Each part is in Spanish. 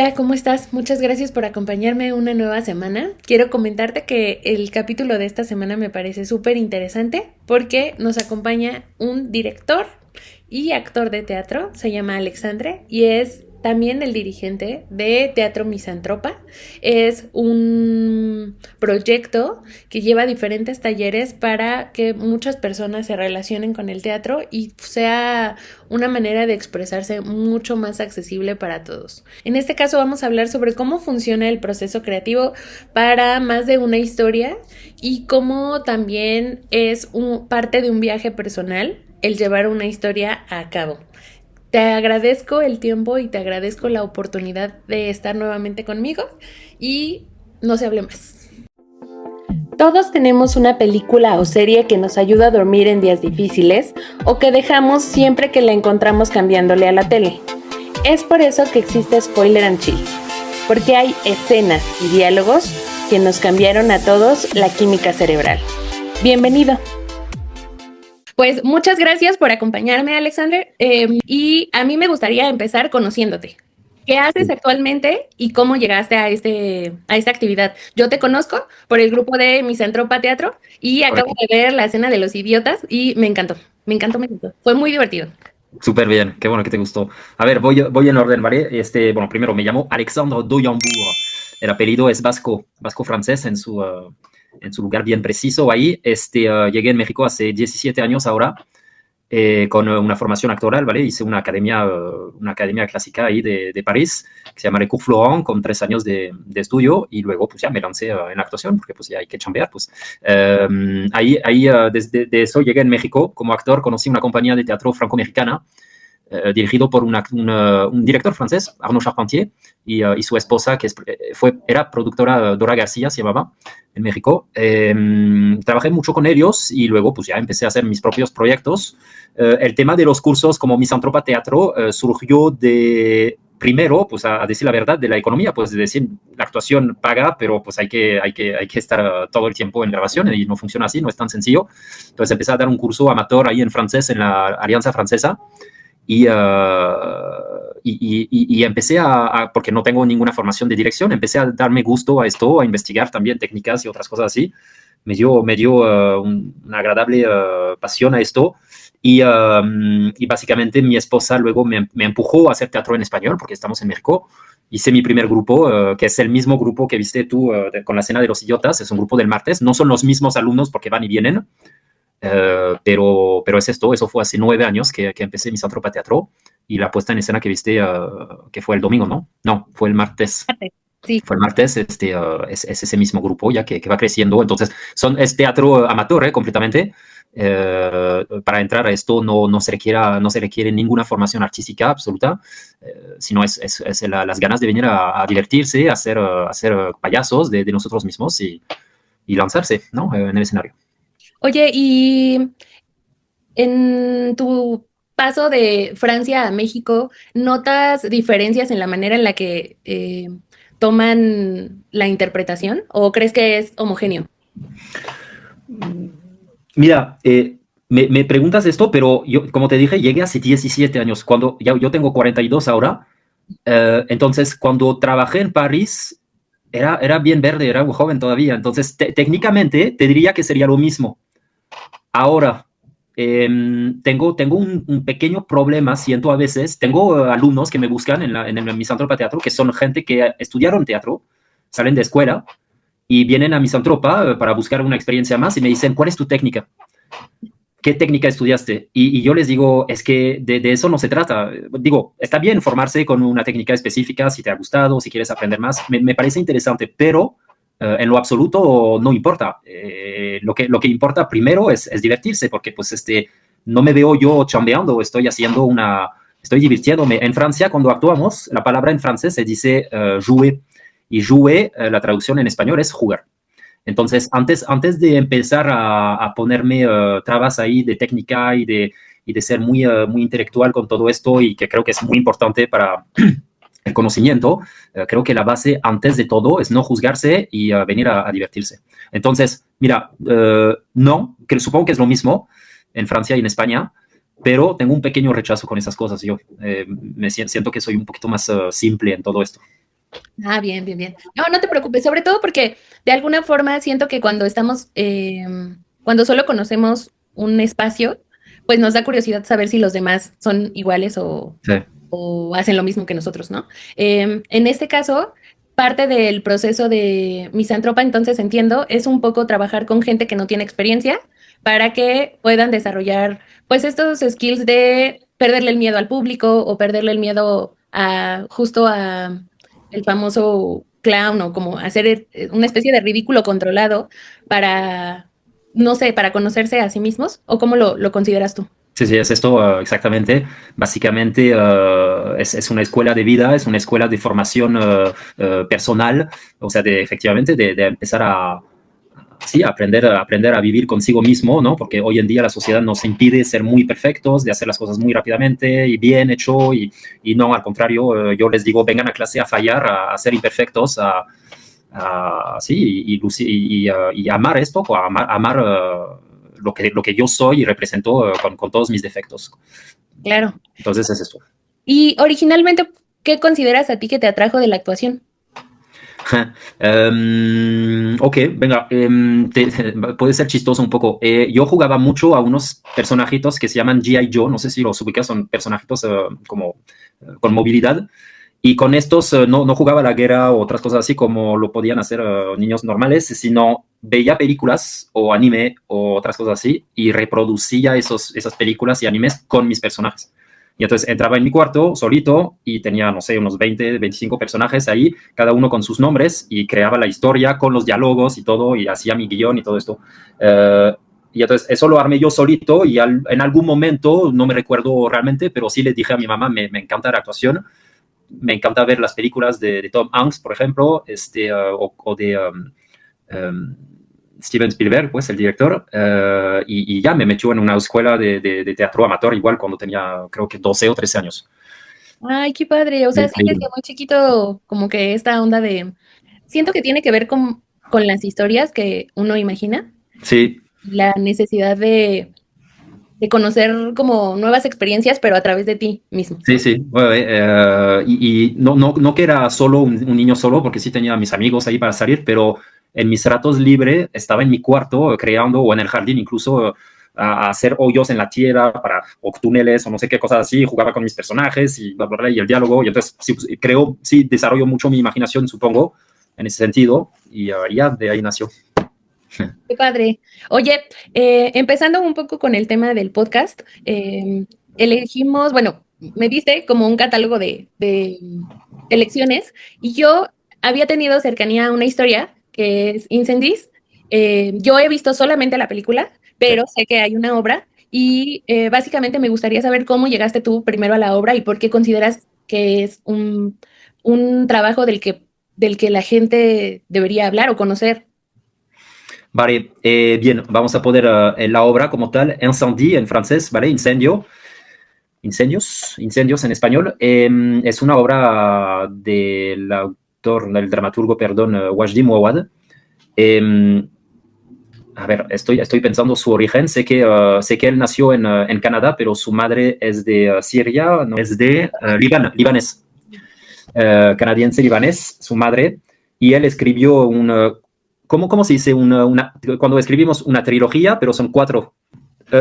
Hola, ¿cómo estás? Muchas gracias por acompañarme una nueva semana. Quiero comentarte que el capítulo de esta semana me parece súper interesante porque nos acompaña un director y actor de teatro, se llama Alexandre y es también el dirigente de Teatro Misantropa. Es un proyecto que lleva diferentes talleres para que muchas personas se relacionen con el teatro y sea una manera de expresarse mucho más accesible para todos. En este caso vamos a hablar sobre cómo funciona el proceso creativo para más de una historia y cómo también es parte de un viaje personal el llevar una historia a cabo. Te agradezco el tiempo y te agradezco la oportunidad de estar nuevamente conmigo y no se hable más. Todos tenemos una película o serie que nos ayuda a dormir en días difíciles o que dejamos siempre que la encontramos cambiándole a la tele. Es por eso que existe Spoiler and Chill, porque hay escenas y diálogos que nos cambiaron a todos la química cerebral. Bienvenido. Pues muchas gracias por acompañarme, Alexander. Y a mí me gustaría empezar conociéndote. ¿Qué haces actualmente y cómo llegaste a esta actividad? Yo te conozco por el grupo de Misantropa Teatro y acabo de ver la escena de los idiotas y me encantó. Me encantó, me encantó. Fue muy divertido. Súper bien, qué bueno que te gustó. A ver, voy en orden, ¿vale? Bueno, primero me llamo Alexandre Doyambour. El apellido es vasco-francés en su lugar bien preciso ahí. Llegué en México hace 17 años ahora, con una formación actoral, ¿vale? Hice una academia clásica ahí de París, que se llama Le Cours Florent, con 3 años de estudio, y luego pues ya me lancé en la actuación, porque pues ya hay que chambear, pues. Desde de eso llegué en México como actor, conocí una compañía de teatro franco-mexicana, dirigido por un director francés, Arnaud Charpentier, y su esposa, que era productora, Dora García se llamaba, en México. Trabajé mucho con ellos y luego pues ya empecé a hacer mis propios proyectos. El tema de los cursos como Misantropa Teatro surgió primero, pues a decir la verdad, de la economía, pues de decir, la actuación paga, pero pues hay que estar todo el tiempo en grabación y no funciona así, no es tan sencillo. Entonces empecé a dar un curso amateur ahí en francés, en la Alianza Francesa, y empecé porque no tengo ninguna formación de dirección, empecé a darme gusto a esto, a investigar también técnicas y otras cosas así. Me dio una agradable pasión a esto. Y básicamente mi esposa luego me empujó a hacer teatro en español, porque estamos en México. Hice mi primer grupo, que es el mismo grupo que viste tú con la Cena de los Idiotas. Es un grupo del martes. No son los mismos alumnos porque van y vienen, pero es esto. Eso fue hace 9 años que empecé Misantropa Teatro, y la puesta en escena que viste, que fue el domingo, ¿no? No, fue el martes. Sí. Fue el martes. Es ese mismo grupo ya que va creciendo. Entonces, es teatro amateur, completamente. Para entrar a esto no se requiere ninguna formación artística absoluta, sino es las ganas de venir a divertirse, a hacer payasos de nosotros mismos, y lanzarse, ¿no? En el escenario. Oye, y en tu paso de Francia a México, ¿notas diferencias en la manera en la que toman la interpretación o crees que es homogéneo? Mira, me preguntas esto, pero yo, como te dije, llegué hace 17 años, cuando yo tengo 42 ahora. Entonces, cuando trabajé en París, era bien verde, era un joven todavía. Entonces, técnicamente, te diría que sería lo mismo. Ahora, tengo un pequeño problema, siento a veces. Tengo alumnos que me buscan en Misantropa Teatro, que son gente que estudiaron teatro, salen de escuela y vienen a Misantropa para buscar una experiencia más y me dicen, ¿cuál es tu técnica? ¿Qué técnica estudiaste? Y yo les digo, es que de eso no se trata. Digo, está bien formarse con una técnica específica si te ha gustado, si quieres aprender más, me parece interesante, pero en lo absoluto no importa. Lo que importa primero es divertirse, porque pues no me veo yo chambeando, estoy divirtiéndome. En Francia, cuando actuamos, la palabra en francés se dice jouer, y jouer, la traducción en español es jugar. Entonces, antes de empezar a ponerme trabas ahí de técnica y de ser muy intelectual con todo esto, y que creo que es muy importante para el conocimiento, creo que la base, antes de todo, es no juzgarse y venir a divertirse. Entonces, mira, no, que supongo que es lo mismo en Francia y en España, pero tengo un pequeño rechazo con esas cosas. Yo siento que soy un poquito más simple en todo esto. Ah, bien, bien, bien. No, no te preocupes, sobre todo porque de alguna forma siento que cuando estamos, cuando solo conocemos un espacio, pues nos da curiosidad saber si los demás son iguales Sí, o hacen lo mismo que nosotros, ¿no? En este caso, parte del proceso de Misántropa, entonces entiendo, es un poco trabajar con gente que no tiene experiencia para que puedan desarrollar, pues, estos skills de perderle el miedo al público o perderle el miedo a justo a el famoso clown o como hacer una especie de ridículo controlado para, no sé, para conocerse a sí mismos, ¿o cómo lo consideras tú? sí, sí, es esto exactamente. Básicamente es una escuela de vida, es una escuela de formación personal, o sea, efectivamente de empezar a, sí, aprender a vivir consigo mismo, ¿no? Porque hoy en día la sociedad nos impide ser muy perfectos, de hacer las cosas muy rápidamente y bien hecho, y no, al contrario, yo les digo, vengan a clase a fallar, a ser imperfectos, sí, y amar esto, o amar lo que yo soy y represento con todos mis defectos. Claro. Entonces es esto. Y originalmente, ¿qué consideras a ti que te atrajo de la actuación? Ok, venga, puede ser chistoso un poco. Yo jugaba mucho a unos personajitos que se llaman G.I. Joe, no sé si los ubicas, son personajitos como con movilidad. Y con estos no jugaba a la guerra o otras cosas así como lo podían hacer niños normales, sino veía películas o anime o otras cosas así y reproducía esas películas y animes con mis personajes. Y entonces entraba en mi cuarto solito y tenía, no sé, unos 20, 25 personajes ahí, cada uno con sus nombres, y creaba la historia con los diálogos y todo, y hacía mi guión y todo esto. Y entonces eso lo armé yo solito, y en algún momento, no me recuerdo realmente, pero sí le dije a mi mamá, me encanta la actuación, me encanta ver las películas de Tom Hanks, por ejemplo, o de Steven Spielberg, pues el director, y ya me metió en una escuela de teatro amateur igual cuando tenía creo que 12 o 13 años. Ay, qué padre. O sea, sí, desde muy chiquito, como que esta onda de. Siento que tiene que ver con las historias que uno imagina, Sí, la necesidad de conocer como nuevas experiencias, pero a través de ti mismo, sí, ¿no? sí. Bueno, y no que era solo un niño solo, porque sí tenía a mis amigos ahí para salir, pero en mis ratos libres estaba en mi cuarto creando, o en el jardín incluso, a hacer hoyos en la tierra para, o túneles o no sé qué cosas así, jugaba con mis personajes y bla, bla, bla, y el diálogo. Y entonces sí, pues, creo, sí, desarrollo mucho mi imaginación, supongo, en ese sentido, y ya de ahí nació. Qué padre. Oye, empezando un poco con el tema del podcast, elegimos, bueno, me diste como un catálogo de elecciones y yo había tenido cercanía a una historia que es Incendies. Yo he visto solamente la película, Sí. pero sé que hay una obra y básicamente me gustaría saber cómo llegaste tú primero a la obra y por qué consideras que es un trabajo del que la gente debería hablar o conocer. Vale, bien, vamos a poner la obra como tal, Incendie en francés, ¿vale? Incendio. Incendios en español. Es una obra del autor, del dramaturgo, perdón, Wajdi Mouawad. Eh, a ver, estoy pensando su origen. Sé que él nació en Canadá, pero su madre es de Siria, no, es de libanés, canadiense libanés, su madre. Y él escribió ¿cómo se dice? Cuando escribimos una trilogía, pero son cuatro.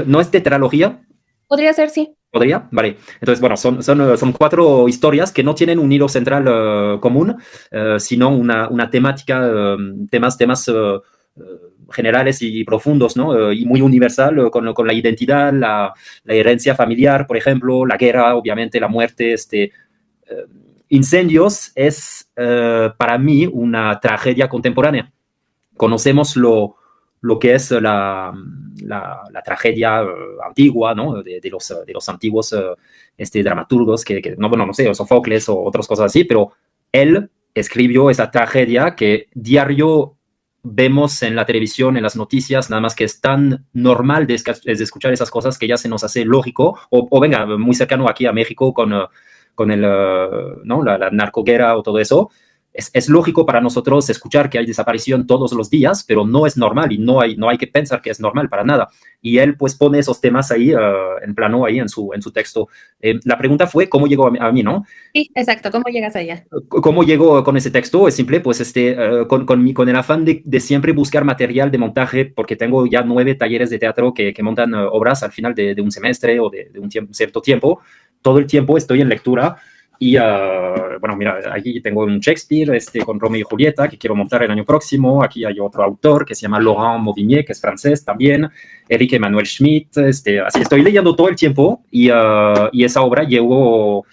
¿No es tetralogía? Podría ser, sí. ¿Podría? Vale. Entonces, bueno, son cuatro historias que no tienen un hilo central común, sino una temática, temas generales y profundos, ¿no? Y muy universal, con la identidad, la herencia familiar, por ejemplo, la guerra, obviamente, la muerte. Incendios es para mí una tragedia contemporánea. Conocemos lo que es la tragedia antigua, ¿no? De los antiguos dramaturgos, no, bueno, no sé, Sofocles o otras cosas así, pero él escribió esa tragedia que diario vemos en la televisión, en las noticias, nada más que es tan normal de escuchar esas cosas que ya se nos hace lógico, o venga, muy cercano aquí a México con el, ¿no? la narcoguerra o todo eso. es lógico para nosotros escuchar que hay desaparición todos los días, pero no es normal y no hay que pensar que es normal para nada. Y él pues pone esos temas ahí en plano, ahí en su texto. La pregunta fue cómo llegó a mí, ¿no? Sí, exacto. ¿Cómo llegas allá? ¿Cómo llego con ese texto? Es simple, pues con el afán de siempre buscar material de montaje, porque tengo ya 9 talleres de teatro que montan obras al final de un semestre o de un cierto tiempo. Todo el tiempo estoy en lectura y, bueno, mira, aquí tengo un Shakespeare con Romeo y Julieta que quiero montar el año próximo. Aquí hay otro autor que se llama Laurent Mauvigné, que es francés también. Eric Emmanuel Schmitt. Así estoy leyendo todo el tiempo y esa obra llegó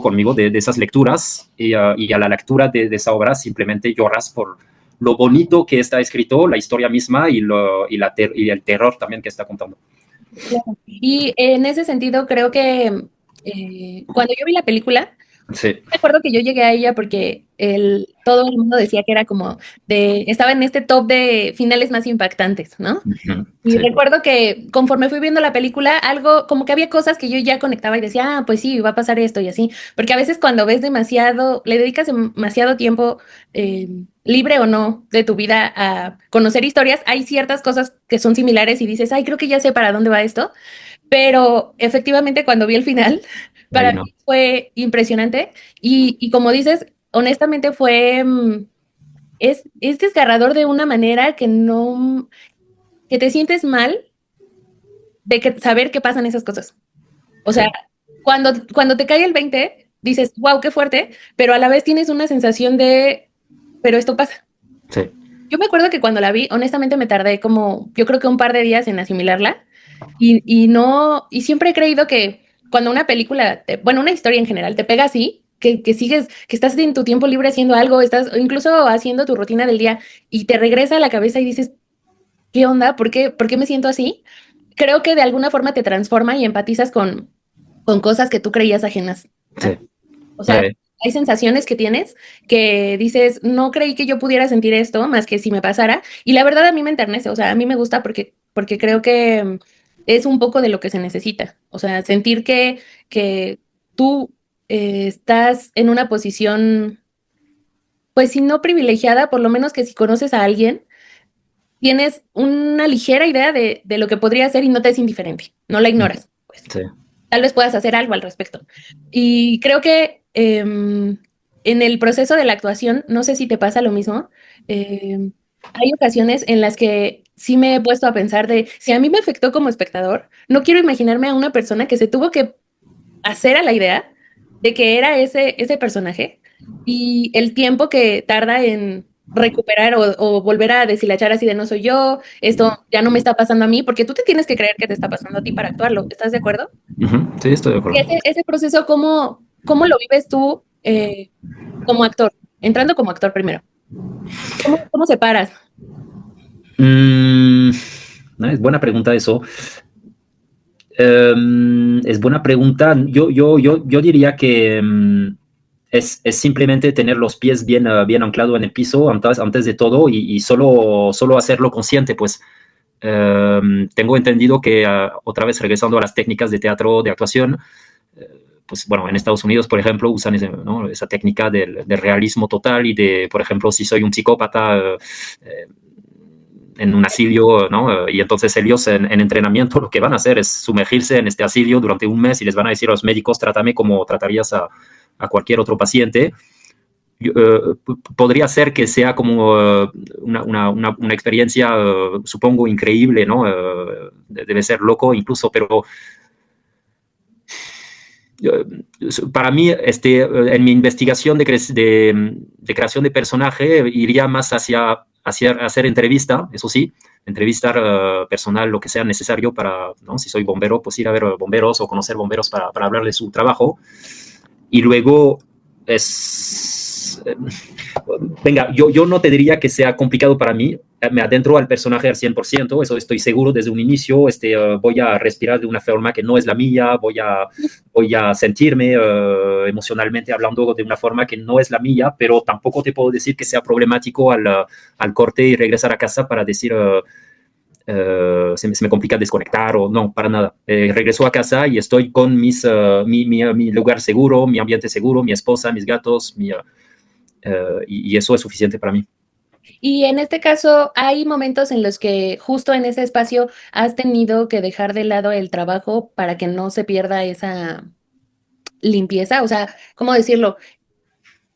conmigo de esas lecturas y a la lectura de esa obra simplemente lloras por lo bonito que está escrito, la historia misma y el terror también que está contando. Claro. Y en ese sentido, creo que cuando yo vi la película, Sí. recuerdo que yo llegué a ella porque todo el mundo decía que era como estaba en este top de finales más impactantes, ¿no? Y Sí. recuerdo que conforme fui viendo la película, algo como que había cosas que yo ya conectaba y decía, ah, pues sí, va a pasar esto y así. Porque a veces cuando ves demasiado, le dedicas demasiado tiempo, libre o no, de tu vida a conocer historias, hay ciertas cosas que son similares y dices, ay, creo que ya sé para dónde va esto. Pero efectivamente cuando vi el final, para Ahí no. mí fue impresionante y como dices, honestamente fue, es desgarrador de una manera que no, que te sientes mal de saber que pasan esas cosas. O sea, Sí. cuando te cae el 20 dices, wow, qué fuerte, pero a la vez tienes una sensación de, pero esto pasa. Sí. Yo me acuerdo que cuando la vi, honestamente me tardé como, yo creo que un par de días en asimilarla y no, y siempre he creído que cuando una película, bueno, una historia en general te pega así, que sigues, que estás en tu tiempo libre haciendo algo, estás incluso haciendo tu rutina del día y te regresa a la cabeza y dices, ¿qué onda? Por qué me siento así? Creo que de alguna forma te transforma y empatizas con cosas que tú creías ajenas a Sí. ti. O sea, hay sensaciones que tienes que dices, no creí que yo pudiera sentir esto más que si me pasara. Y la verdad a mí me enternece, o sea, a mí me gusta porque creo que es un poco de lo que se necesita. O sea, sentir que tú estás en una posición, pues si no privilegiada, por lo menos que si conoces a alguien tienes una ligera idea de lo que podría ser y no te es indiferente, no la ignoras, pues Sí. tal vez puedas hacer algo al respecto. Y creo que en el proceso de la actuación, no sé si te pasa lo mismo, hay ocasiones en las que sí me he puesto a pensar de, si a mí me afectó como espectador, no quiero imaginarme a una persona que se tuvo que hacer a la idea de que era ese personaje y el tiempo que tarda en recuperar o volver a deshilachar así de no soy yo, esto ya no me está pasando a mí, porque tú te tienes que creer que te está pasando a ti para actuarlo, ¿estás de acuerdo? Sí, estoy de Y acuerdo. ese proceso, ¿cómo lo vives tú como actor? Entrando como actor primero. ¿Cómo separas? Mm, no, es buena pregunta eso. Es buena pregunta. Yo diría que es simplemente tener los pies bien anclados en el piso antes de todo y solo hacerlo consciente, pues. Tengo entendido que, otra vez regresando a las técnicas de teatro, de actuación, pues bueno, en Estados Unidos, por ejemplo, usan ¿no? esa técnica del realismo total y de, por ejemplo, si soy un psicópata en un asilio, ¿no? Y entonces ellos en entrenamiento lo que van a hacer es sumergirse en este asilio durante un mes y les van a decir a los médicos, trátame como tratarías a cualquier otro paciente. Podría ser que sea como una experiencia, supongo, increíble, ¿no? Debe ser loco incluso, pero para mí, en mi investigación de creación de personaje, iría más hacia hacer entrevista, eso sí, entrevistar personal, lo que sea necesario para, ¿no? Si soy bombero, pues ir a ver bomberos o conocer bomberos para hablar de su trabajo. Y luego venga, yo no te diría que sea complicado para mí, me adentro al personaje al 100%, eso estoy seguro desde un inicio, voy a respirar de una forma que no es la mía, voy a sentirme emocionalmente hablando de una forma que no es la mía, pero tampoco te puedo decir que sea problemático al corte y regresar a casa para decir... se me complica desconectar o no, para nada. Regreso a casa y estoy con mi lugar seguro, mi ambiente seguro, mi esposa, mis gatos, y eso es suficiente para mí. Y en este caso, ¿hay momentos en los que justo en ese espacio has tenido que dejar de lado el trabajo para que no se pierda esa limpieza? O sea, ¿cómo decirlo?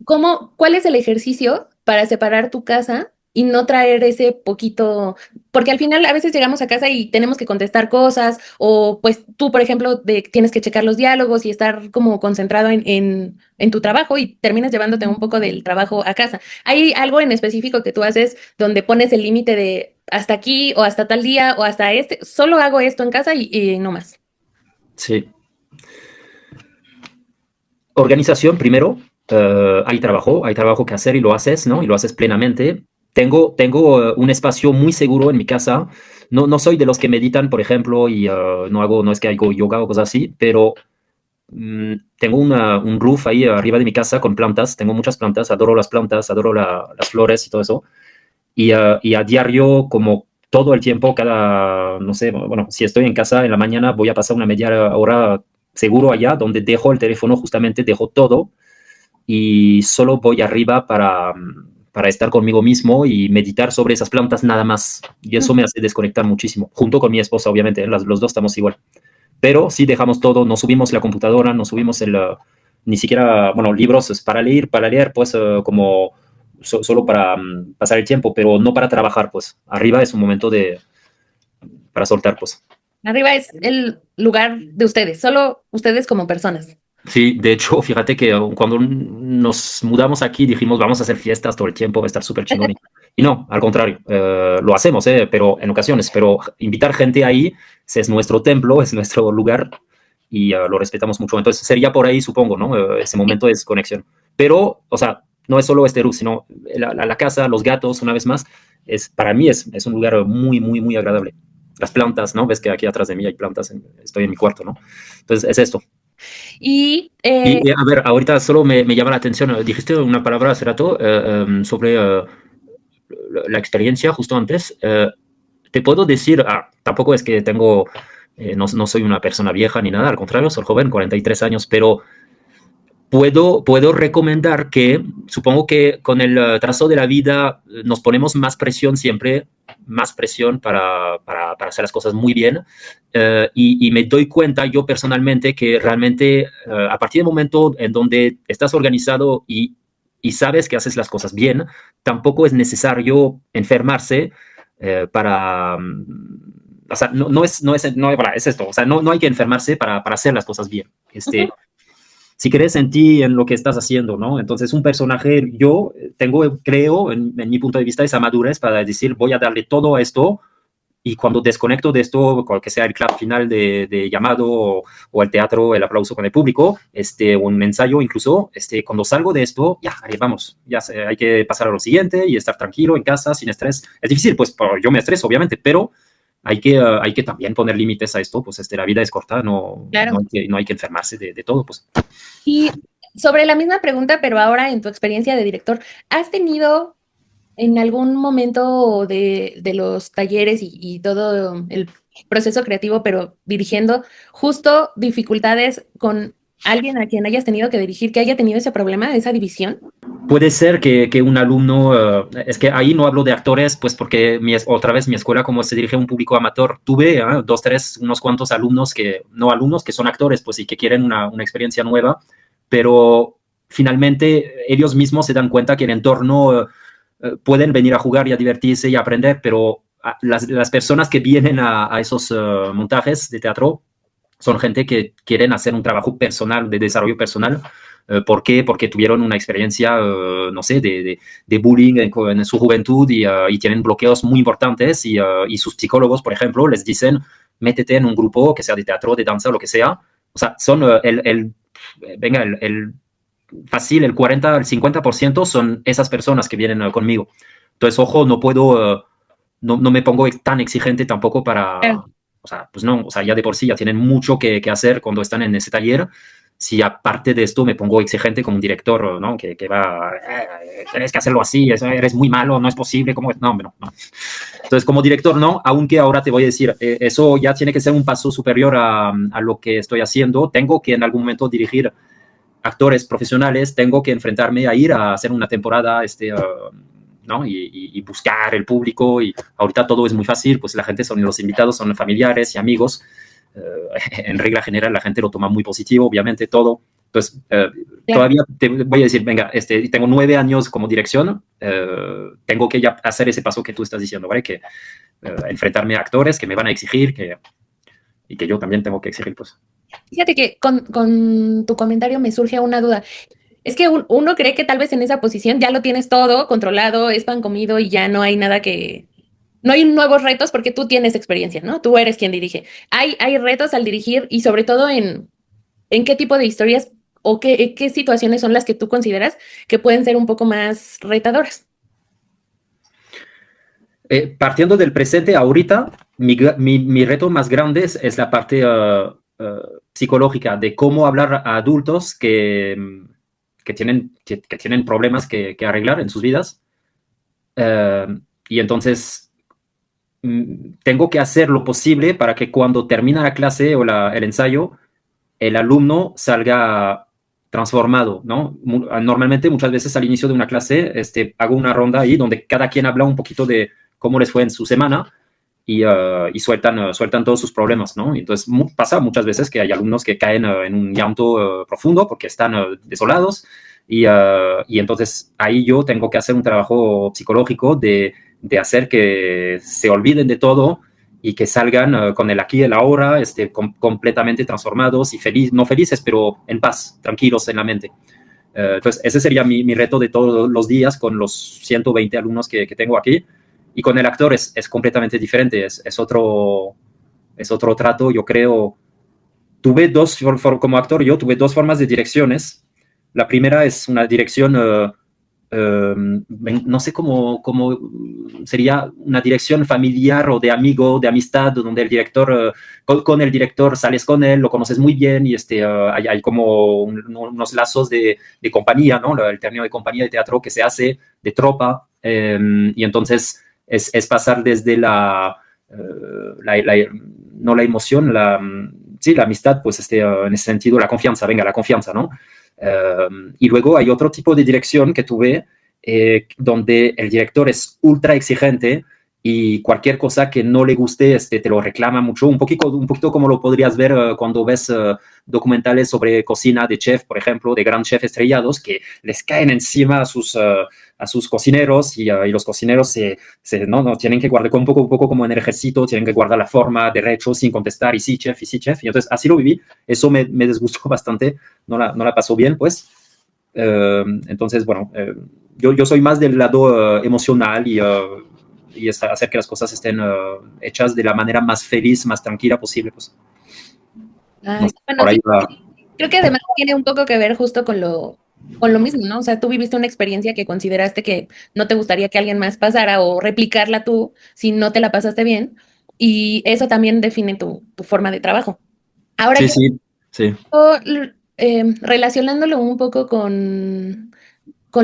¿Cuál es el ejercicio para separar tu casa y no traer ese poquito? Porque al final a veces llegamos a casa y tenemos que contestar cosas, o pues tú, por ejemplo, tienes que checar los diálogos y estar como concentrado en tu trabajo y terminas llevándote un poco del trabajo a casa. ¿Hay algo en específico que tú haces donde pones el límite de hasta aquí o hasta tal día o hasta este? Solo hago esto en casa y no más. Sí. Organización primero. Hay trabajo que hacer y lo haces, ¿no? Y lo haces plenamente. Tengo un espacio muy seguro en mi casa. No soy de los que meditan, por ejemplo, y no es que hago yoga o cosas así, pero tengo un roof ahí arriba de mi casa con plantas. Tengo muchas plantas, adoro las plantas, adoro las flores y todo eso. Y a diario, como todo el tiempo, no sé, bueno, si estoy en casa en la mañana, voy a pasar una media hora seguro allá, donde dejo el teléfono, justamente dejo todo y solo voy arriba para estar conmigo mismo y meditar sobre esas plantas nada más. Y eso me hace desconectar muchísimo, junto con mi esposa, obviamente, los dos estamos igual. Pero sí dejamos todo, no subimos la computadora, no subimos ni siquiera, bueno, libros para leer, pues como solo para pasar el tiempo, pero no para trabajar, pues. Arriba es un momento para soltar, pues. Arriba es el lugar de ustedes, solo ustedes como personas. Sí, de hecho, fíjate que cuando nos mudamos aquí dijimos vamos a hacer fiestas todo el tiempo, va a estar súper chingón. Y no, al contrario, lo hacemos, pero en ocasiones, pero invitar gente ahí es nuestro templo, es nuestro lugar y lo respetamos mucho. Entonces sería por ahí, supongo, ¿no? Ese momento es conexión. Pero, o sea, no es solo este roof, sino la casa, los gatos, una vez más, para mí es un lugar muy, muy, muy agradable. Las plantas, ¿no? Ves que aquí atrás de mí hay plantas, estoy en mi cuarto, ¿no? Entonces es esto. Y Y a ver, ahorita solo me llama la atención, dijiste una palabra hace rato sobre la experiencia justo antes. Te puedo decir, tampoco es que no soy una persona vieja ni nada, al contrario, soy joven, 43 años, pero puedo recomendar que, supongo que con el trazo de la vida nos ponemos más presión siempre, más presión para hacer las cosas muy bien. Y me doy cuenta yo personalmente que realmente a partir del momento en donde estás organizado y sabes que haces las cosas bien, tampoco es necesario enfermarse o sea, es esto, o sea, no hay que enfermarse para hacer las cosas bien. Si crees en ti, en lo que estás haciendo, ¿no? Entonces, un personaje, yo creo, en mi punto de vista, esa madurez para decir, voy a darle todo a esto, y cuando desconecto de esto, cual que sea el clap final de llamado o el teatro, el aplauso con el público, un ensayo incluso, cuando salgo de esto, ya, ahí vamos, hay que pasar a lo siguiente y estar tranquilo en casa, sin estrés. Es difícil, pues yo me estreso, obviamente, pero hay que también poner límites a esto, pues la vida es corta, claro. no hay que enfermarse de todo, pues. Y sobre la misma pregunta, pero ahora en tu experiencia de director, ¿has tenido en algún momento de los talleres y todo el proceso creativo, pero dirigiendo, justo dificultades con alguien a quien hayas tenido que dirigir, que haya tenido ese problema, esa división? Puede ser que un alumno, es que ahí no hablo de actores, pues porque otra vez mi escuela, como se dirige a un público amateur, tuve unos cuantos alumnos no alumnos que son actores, pues y que quieren una experiencia nueva, pero finalmente ellos mismos se dan cuenta que el entorno pueden venir a jugar y a divertirse y a aprender, pero las personas que vienen a esos montajes de teatro son gente que quieren hacer un trabajo personal, de desarrollo personal. ¿Por qué? Porque tuvieron una experiencia, no sé, de bullying en su juventud y tienen bloqueos muy importantes y sus psicólogos, por ejemplo, les dicen, métete en un grupo que sea de teatro, de danza, lo que sea. O sea, son fácil, el 40, el 50% son esas personas que vienen conmigo. Entonces, ojo, no me pongo tan exigente tampoco Claro. o sea, pues no, o sea, ya de por sí ya tienen mucho que hacer cuando están en ese taller. Si aparte de esto me pongo exigente como un director, ¿no? Que va, tienes que hacerlo así, eres muy malo, no es posible, ¿cómo? No. Entonces, como director, no, aunque ahora te voy a decir, eso ya tiene que ser un paso superior a lo que estoy haciendo. Tengo que en algún momento dirigir actores profesionales, tengo que enfrentarme a ir a hacer una temporada, ¿no? Y buscar el público, y ahorita todo es muy fácil, pues la gente los invitados son familiares y amigos. En regla general la gente lo toma muy positivo, obviamente todo. Entonces, Claro. todavía te voy a decir, venga, tengo 9 años como dirección, tengo que ya hacer ese paso que tú estás diciendo, ¿vale? Que enfrentarme a actores que me van a exigir, y que yo también tengo que exigir, pues. Fíjate que con tu comentario me surge una duda. Es que uno cree que tal vez en esa posición ya lo tienes todo controlado, es pan comido y ya no hay nada que... No hay nuevos retos porque tú tienes experiencia, ¿no? Tú eres quien dirige. Hay retos al dirigir y sobre todo en qué tipo de historias o qué situaciones son las que tú consideras que pueden ser un poco más retadoras. Partiendo del presente, ahorita, mi reto más grande es la parte psicológica, de cómo hablar a adultos que tienen problemas que arreglar en sus vidas. Eh, y entonces tengo que hacer lo posible para que cuando termina la clase o el ensayo, el alumno salga transformado, ¿no? Normalmente, muchas veces al inicio de una clase, hago una ronda ahí donde cada quien habla un poquito de cómo les fue en su semana, y sueltan todos sus problemas, ¿no? Y entonces pasa muchas veces que hay alumnos que caen en un llanto profundo porque están desolados, y entonces ahí yo tengo que hacer un trabajo psicológico de hacer que se olviden de todo y que salgan con el aquí y el ahora, completamente transformados y no felices, pero en paz, tranquilos en la mente. Entonces, ese sería mi reto de todos los días con los 120 alumnos que tengo aquí. Y con el actor es completamente diferente, es otro trato, yo creo. Como actor, yo tuve dos formas de direcciones. La primera es una dirección, no sé cómo sería, una dirección familiar o de amigo, de amistad, donde el director, con el director sales con él, lo conoces muy bien, y hay como unos lazos de compañía, ¿no? El término de compañía de teatro que se hace, de tropa, y entonces es pasar desde no la emoción, sí, la amistad, pues en ese sentido, la confianza, venga, la confianza, ¿no? Y luego hay otro tipo de dirección que tuve, donde el director es ultra exigente, y cualquier cosa que no le guste te lo reclama mucho, un poquito como lo podrías ver cuando ves documentales sobre cocina de chef, por ejemplo, de gran chef estrellados, que les caen encima a sus cocineros, y los cocineros no tienen que guardar un poco como en el ejército, tienen que guardar la forma derecho sin contestar, y sí, chef, y sí, chef. Y entonces así lo viví, eso me desgustó bastante, no la pasó bien, pues. Entonces, bueno, yo soy más del lado emocional, y hacer que las cosas estén hechas de la manera más feliz, más tranquila posible, pues. No Ay, sé, bueno, por ahí sí, va. creo que además tiene un poco que ver justo con lo mismo, ¿no? O sea, tú viviste una experiencia que consideraste que no te gustaría que alguien más pasara o replicarla tú si no te la pasaste bien, y eso también define tu forma de trabajo. Ahora Sí, sí, sí. relacionándolo un poco con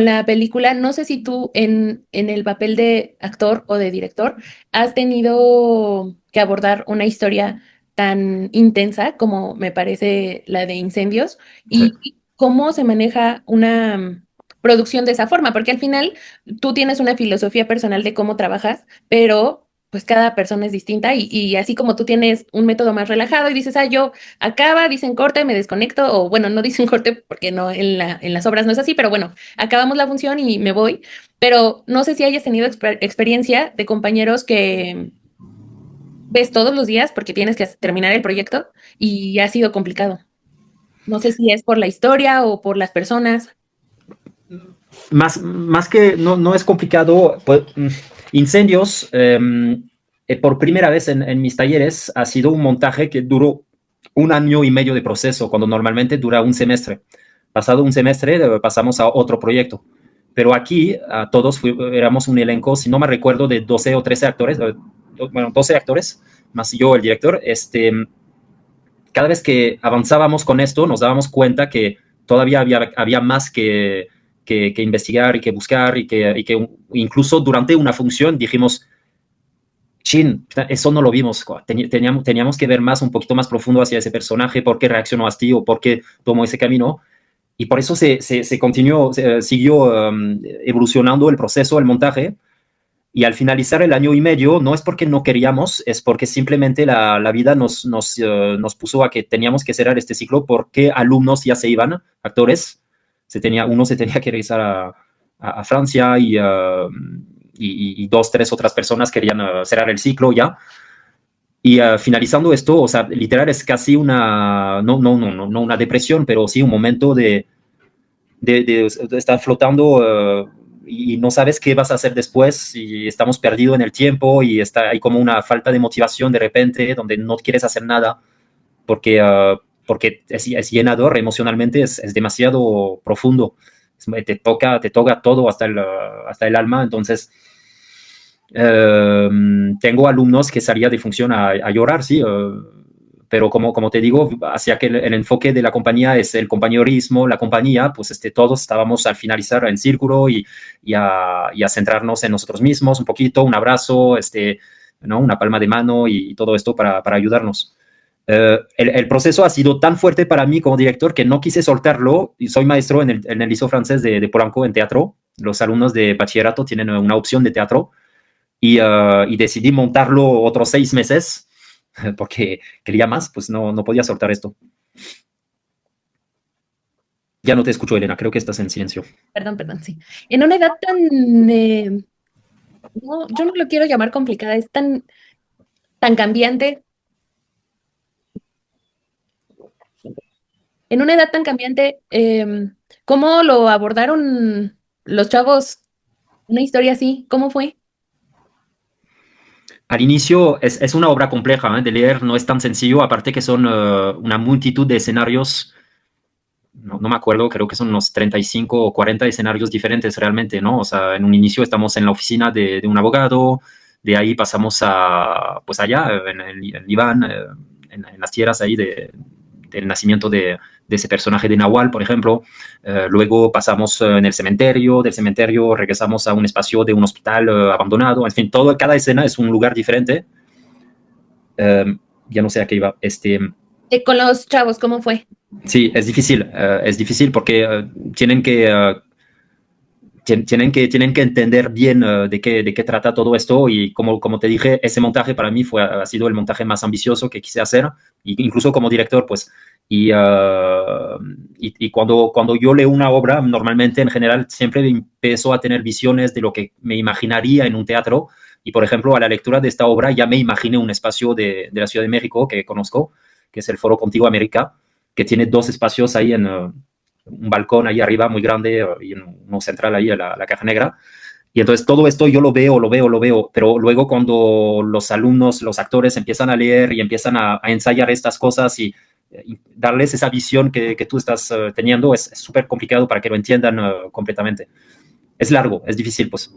la película, no sé si tú en el papel de actor o de director has tenido que abordar una historia tan intensa como me parece la de Incendios, Sí. y cómo se maneja una producción de esa forma, porque al final tú tienes una filosofía personal de cómo trabajas, pero pues cada persona es distinta, y así como tú tienes un método más relajado y dices, ah, yo acaba, dicen corte, me desconecto, o bueno, no dicen corte porque no, en las obras no es así, pero bueno, acabamos la función y me voy. Pero no sé si hayas tenido experiencia de compañeros que ves todos los días porque tienes que terminar el proyecto y ha sido complicado. No sé si es por la historia o por las personas. Más que no es complicado, pues, Incendios, por primera vez en mis talleres, ha sido un montaje que duró 1 año y medio de proceso, cuando normalmente dura un semestre. Pasado un semestre, pasamos a otro proyecto. Pero aquí todos éramos un elenco, si no me recuerdo, de 12 o 13 actores, bueno, 12 actores, más yo, el director. Cada vez que avanzábamos con esto, nos dábamos cuenta que todavía había más que investigar y que buscar, y que incluso durante una función dijimos, chin, eso no lo vimos, teníamos que ver más, un poquito más profundo hacia ese personaje, por qué reaccionó así o por qué tomó ese camino. y por eso se continuó, siguió evolucionando el proceso, el montaje. Y al finalizar el año y medio, no es porque no queríamos, es porque simplemente la vida nos puso a que teníamos que cerrar este ciclo porque alumnos ya se iban, actores. Uno se tenía que regresar a Francia y dos, tres otras personas querían cerrar el ciclo ya. Y finalizando esto, o sea, literal es casi no una depresión, pero sí un momento de estar flotando y no sabes qué vas a hacer después y estamos perdidos en el tiempo y hay como una falta de motivación de repente donde no quieres hacer nada porque es llenador emocionalmente, es demasiado profundo. Te toca todo hasta el alma. Entonces, tengo alumnos que salían de función a llorar, sí, pero como te digo, hacia que el enfoque de la compañía es el compañerismo, la compañía, pues todos estábamos al finalizar en círculo y a centrarnos en nosotros mismos un poquito, un abrazo, ¿no? Una palma de mano y todo esto para ayudarnos. El proceso ha sido tan fuerte para mí como director que no quise soltarlo. Y soy maestro en el Liceo Francés de Polanco en teatro. Los alumnos de bachillerato tienen una opción de teatro y decidí montarlo otros 6 meses porque quería más, pues no podía soltar esto. Ya no te escucho, Elena, creo que estás en silencio. Perdón, sí. En una edad tan, no, yo no lo quiero llamar complicada, es tan cambiante. En una edad tan cambiante, ¿cómo lo abordaron los chavos? Una historia así, ¿cómo fue? Al inicio es una obra compleja, de leer, no es tan sencillo, aparte que son una multitud de escenarios, no me acuerdo, creo que son unos 35 o 40 escenarios diferentes realmente, ¿no? O sea, en un inicio estamos en la oficina de un abogado, de ahí pasamos pues allá, en Líbano, en las tierras ahí del nacimiento de ese personaje de Nahual, por ejemplo. Luego pasamos en el cementerio, del cementerio regresamos a un espacio de un hospital abandonado, en fin, cada escena es un lugar diferente. Ya no sé a qué iba. Con los chavos, ¿cómo fue? Sí, es difícil porque tienen que entender bien de qué trata todo esto y como te dije, ese montaje para mí ha sido el montaje más ambicioso que quise hacer, incluso como director, pues. Y cuando yo leo una obra, normalmente en general siempre empiezo a tener visiones de lo que me imaginaría en un teatro. Y por ejemplo, a la lectura de esta obra ya me imaginé un espacio de la Ciudad de México que conozco, que es el Foro Contigo América, que tiene dos espacios ahí un balcón ahí arriba muy grande y uno central ahí, la caja negra. Y entonces todo esto yo lo veo, pero luego cuando los alumnos, los actores empiezan a leer y empiezan a ensayar estas cosas y darles esa visión que tú estás teniendo, es súper complicado para que lo entiendan completamente. Es largo, es difícil, pues.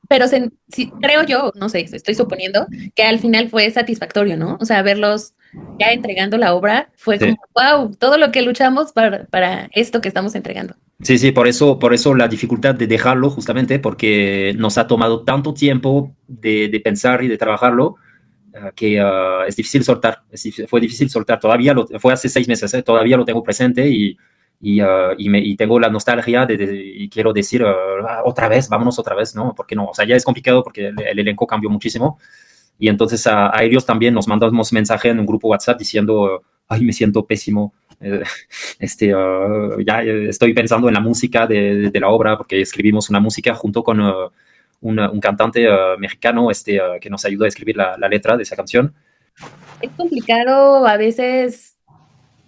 Pero sí, creo yo, no sé, estoy suponiendo que al final fue satisfactorio, ¿no? O sea, verlos ya entregando la obra fue Sí. como, wow, todo lo que luchamos para esto que estamos entregando. Sí, sí, por eso la dificultad de dejarlo, justamente, porque nos ha tomado tanto tiempo de pensar y de trabajarlo, que es difícil soltar. Fue difícil soltar. Fue hace 6 meses, todavía lo tengo presente y tengo la nostalgia y quiero decir otra vez, vámonos otra vez, ¿no? Porque no, o sea, ya es complicado porque el elenco cambió muchísimo. Y entonces a ellos también nos mandamos mensaje en un grupo WhatsApp diciendo, ay, me siento pésimo. eh, ya estoy pensando en la música de la obra porque escribimos una música junto con un cantante mexicano que nos ayudó a escribir la letra de esa canción. Es complicado a veces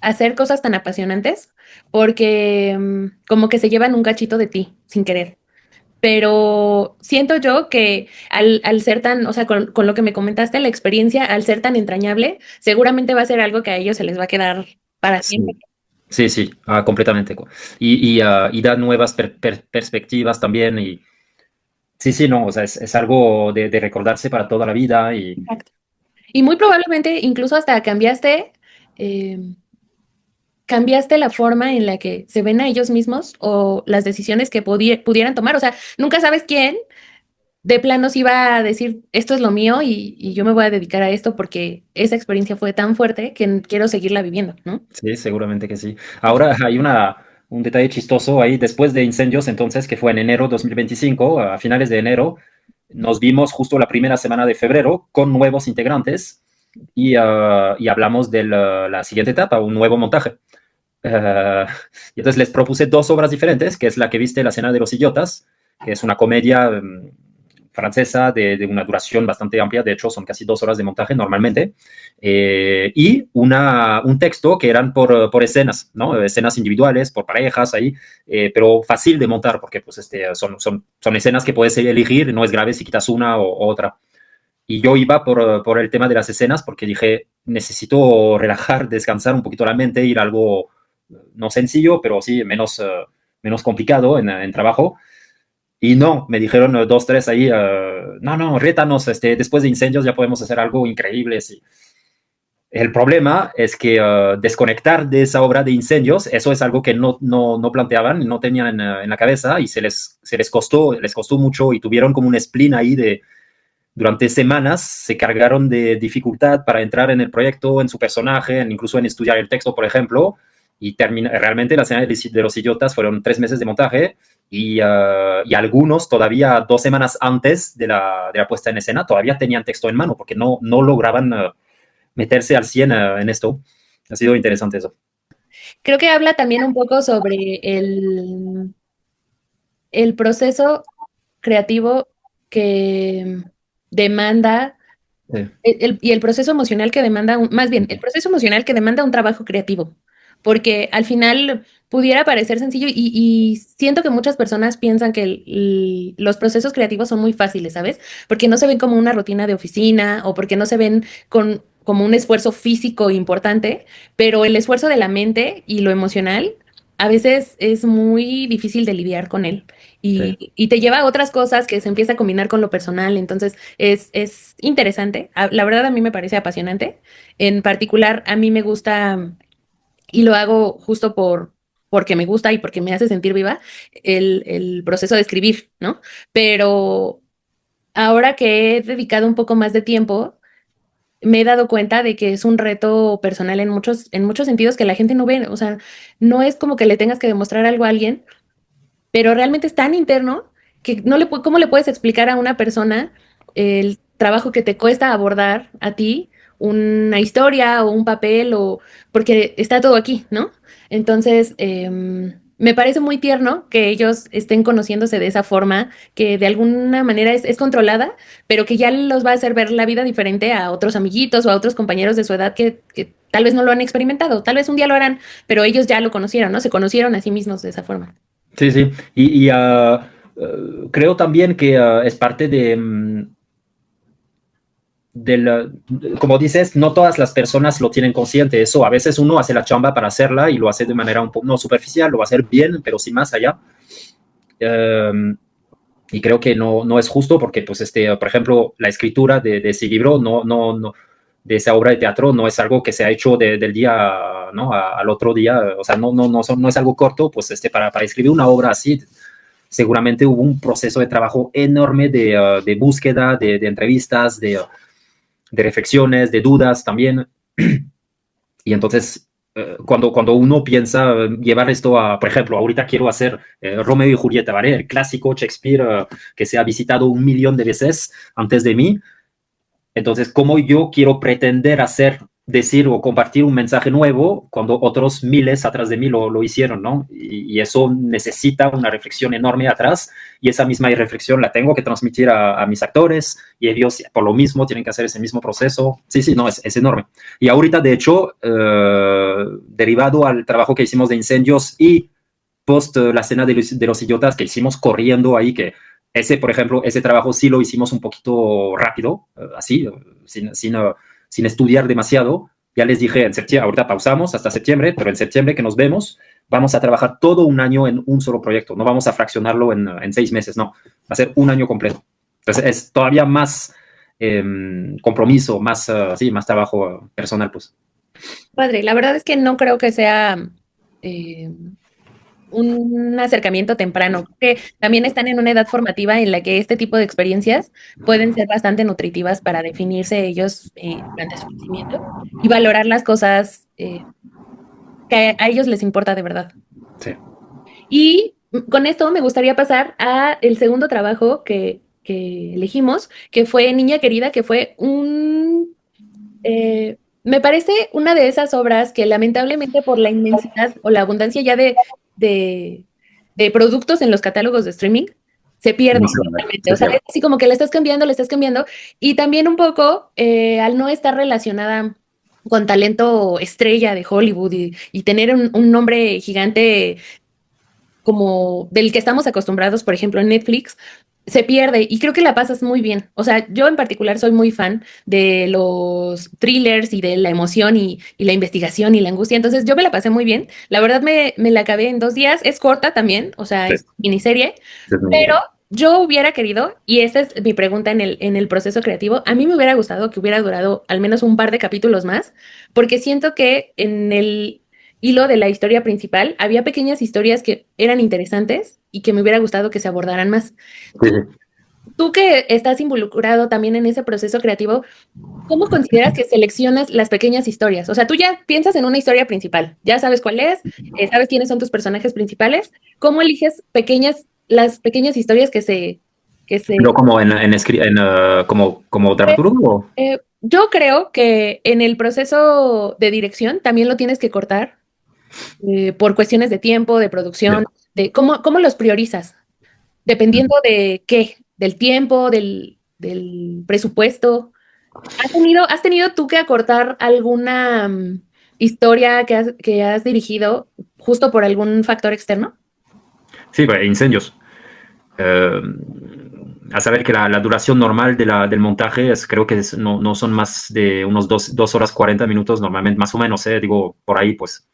hacer cosas tan apasionantes porque como que se llevan un cachito de ti sin querer. Pero siento yo que al ser tan, o sea, con lo que me comentaste, la experiencia, al ser tan entrañable, seguramente va a ser algo que a ellos se les va a quedar para siempre. Sí, sí, sí, completamente. Y da nuevas perspectivas también. Y sí, sí, no, o sea, es algo de recordarse para toda la vida. Y Exacto. Y muy probablemente incluso hasta eh, cambiaste la forma en la que se ven a ellos mismos o las decisiones que pudieran tomar. O sea, nunca sabes quién de plano sí iba a decir, esto es lo mío y yo me voy a dedicar a esto porque esa experiencia fue tan fuerte que quiero seguirla viviendo, ¿no? Sí, seguramente que sí. Ahora hay un detalle chistoso ahí, después de incendios, entonces, que fue en enero 2025, a finales de enero, nos vimos justo la primera semana de febrero con nuevos integrantes y hablamos de la siguiente etapa, un nuevo montaje. Uh, y entonces les propuse dos obras diferentes, que es la que viste, La Cena de los Idiotas, que es una comedia francesa de una duración bastante amplia, de hecho son casi 2 horas de montaje normalmente, y un texto que eran por escenas, ¿no? Escenas individuales, por parejas ahí, pero fácil de montar, porque pues, son escenas que puedes elegir, no es grave si quitas una o otra. Y yo iba por el tema de las escenas porque dije, necesito relajar, descansar un poquito la mente, ir a algo no sencillo, pero sí menos complicado en trabajo. Y no, me dijeron dos, tres ahí, no, rétanos, después de incendios ya podemos hacer algo increíble. Sí. El problema es que desconectar de esa obra de incendios, eso es algo que no planteaban, no tenían en la cabeza y les costó mucho y tuvieron como un spleen ahí durante semanas se cargaron de dificultad para entrar en el proyecto, en su personaje, incluso en estudiar el texto, por ejemplo, y realmente la escena de los idiotas fueron 3 meses de montaje y algunos todavía 2 semanas antes de la puesta en escena todavía tenían texto en mano porque no lograban meterse al 100 en esto. Ha sido interesante eso. Creo que habla también un poco sobre el proceso creativo que demanda Sí, y el proceso emocional que demanda, más bien, el proceso emocional que demanda un trabajo creativo, porque al final pudiera parecer sencillo y siento que muchas personas piensan que los procesos creativos son muy fáciles, ¿sabes? Porque no se ven como una rutina de oficina o porque no se ven como un esfuerzo físico importante, pero el esfuerzo de la mente y lo emocional a veces es muy difícil de lidiar con él sí. y te lleva a otras cosas que se empieza a combinar con lo personal, entonces es interesante. La verdad a mí me parece apasionante. En particular, a mí me gusta, y lo hago justo porque me gusta y porque me hace sentir viva, el proceso de escribir, ¿no? Pero ahora que he dedicado un poco más de tiempo, me he dado cuenta de que es un reto personal en muchos sentidos que la gente no ve. O sea, no es como que le tengas que demostrar algo a alguien, pero realmente es tan interno que no le, ¿cómo le puedes explicar a una persona el trabajo que te cuesta abordar a ti una historia o un papel o porque está todo aquí, ¿no? Entonces, me parece muy tierno que ellos estén conociéndose de esa forma, que de alguna manera es controlada, pero que ya los va a hacer ver la vida diferente a otros amiguitos o a otros compañeros de su edad que tal vez no lo han experimentado, tal vez un día lo harán, pero ellos ya lo conocieron, ¿no? Se conocieron a sí mismos de esa forma. Sí, sí. Creo también que es parte como dices, no todas las personas lo tienen consciente. Eso a veces uno hace la chamba para hacerla y lo hace de manera un poco no superficial, lo va a hacer bien, pero sin más allá. Um, y creo que no es justo porque, pues, por ejemplo, la escritura de ese libro, de esa obra de teatro, no es algo que se ha hecho del día, ¿no? Al otro día, o sea, no es algo corto, pues, para escribir una obra así, seguramente hubo un proceso de trabajo enorme de búsqueda, de entrevistas, de reflexiones, de dudas también. Y entonces, cuando uno piensa llevar esto a, por ejemplo, ahorita quiero hacer Romeo y Julieta, ¿vale? El clásico Shakespeare que se ha visitado 1 millón de veces antes de mí. Entonces, ¿cómo yo quiero pretender decir o compartir un mensaje nuevo cuando otros miles atrás de mí lo hicieron, ¿no? Y eso necesita una reflexión enorme atrás y esa misma reflexión la tengo que transmitir a mis actores y ellos por lo mismo tienen que hacer ese mismo proceso. Sí, sí, no, es enorme. Y ahorita, de hecho, derivado al trabajo que hicimos de incendios y post la escena de los idiotas que hicimos corriendo ahí, que por ejemplo, ese trabajo sí lo hicimos un poquito rápido, así, sin estudiar demasiado. Ya les dije en septiembre, ahorita pausamos hasta septiembre, pero en septiembre que nos vemos, vamos a trabajar todo un año en un solo proyecto. No vamos a fraccionarlo en 6 meses, no. Va a ser un año completo. Entonces es todavía más compromiso, más trabajo personal, pues. Padre, la verdad es que no creo que sea eh, un acercamiento temprano, que también están en una edad formativa en la que este tipo de experiencias pueden ser bastante nutritivas para definirse ellos durante su crecimiento y valorar las cosas que a ellos les importa de verdad. Sí. Y con esto me gustaría pasar a el segundo trabajo que elegimos, que fue Niña Querida, que fue me parece una de esas obras que lamentablemente por la inmensidad o la abundancia ya de, de productos en los catálogos de streaming, se pierde No se va a ver. totalmente. Se O sea, pierde. es así como que le estás cambiando, y también un poco al no estar relacionada con talento estrella de Hollywood y tener un nombre gigante como del que estamos acostumbrados, por ejemplo, en Netflix, se pierde y creo que la pasas muy bien. O sea, yo en particular soy muy fan de los thrillers y de la emoción y la investigación y la angustia. Entonces yo me la pasé muy bien. La verdad me la acabé en 2 días. Es corta también, o sea, Sí, es miniserie, es muy pero ligero. yo hubiera querido, y esta es mi pregunta en el proceso creativo, a mí me hubiera gustado que hubiera durado al menos un par de capítulos más, porque siento que en el hilo de la historia principal había pequeñas historias que eran interesantes y que me hubiera gustado que se abordaran más. Sí, Tú, sí. tú que estás involucrado también en ese proceso creativo, ¿cómo consideras que seleccionas las pequeñas historias? O sea, tú ya piensas en una historia principal, ya sabes cuál es, sabes quiénes son tus personajes principales. ¿Cómo eliges las pequeñas historias que se... Pero como como dramaturgo. Yo creo que en el proceso de dirección también lo tienes que cortar por cuestiones de tiempo, de producción, Sí. de cómo los priorizas, dependiendo de qué, del tiempo, del presupuesto. Has tenido tú que acortar alguna historia que has dirigido justo por algún factor externo? Sí, pues, incendios. Eh, a saber que la duración normal del montaje creo que no son más de unos 2 horas 40 minutos, normalmente, más o menos, digo, por ahí, pues.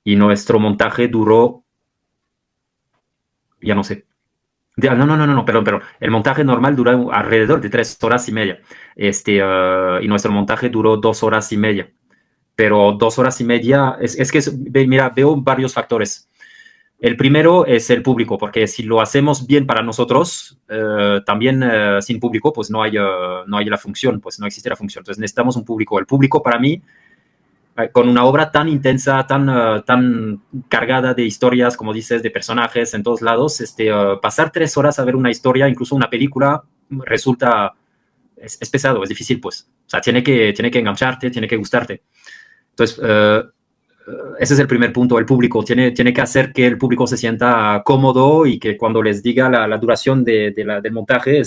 Y nuestro montaje duró, ya no sé. No, perdón. El montaje normal dura alrededor de 3 horas y media. Y nuestro montaje duró 2 horas y media. Pero 2 horas y media, mira, veo varios factores. El primero es el público, porque si lo hacemos bien para nosotros, también sin público, pues no hay la función, pues no existe la función. Entonces necesitamos un público. El público para mí, con una obra tan intensa, tan cargada de historias, como dices, de personajes en todos lados, pasar 3 horas a ver una historia, incluso una película, resulta, es pesado, es difícil, pues. O sea, tiene que engancharte, tiene que gustarte. Entonces, ese es el primer punto, el público. Tiene que hacer que el público se sienta cómodo y que cuando les diga la duración del montaje,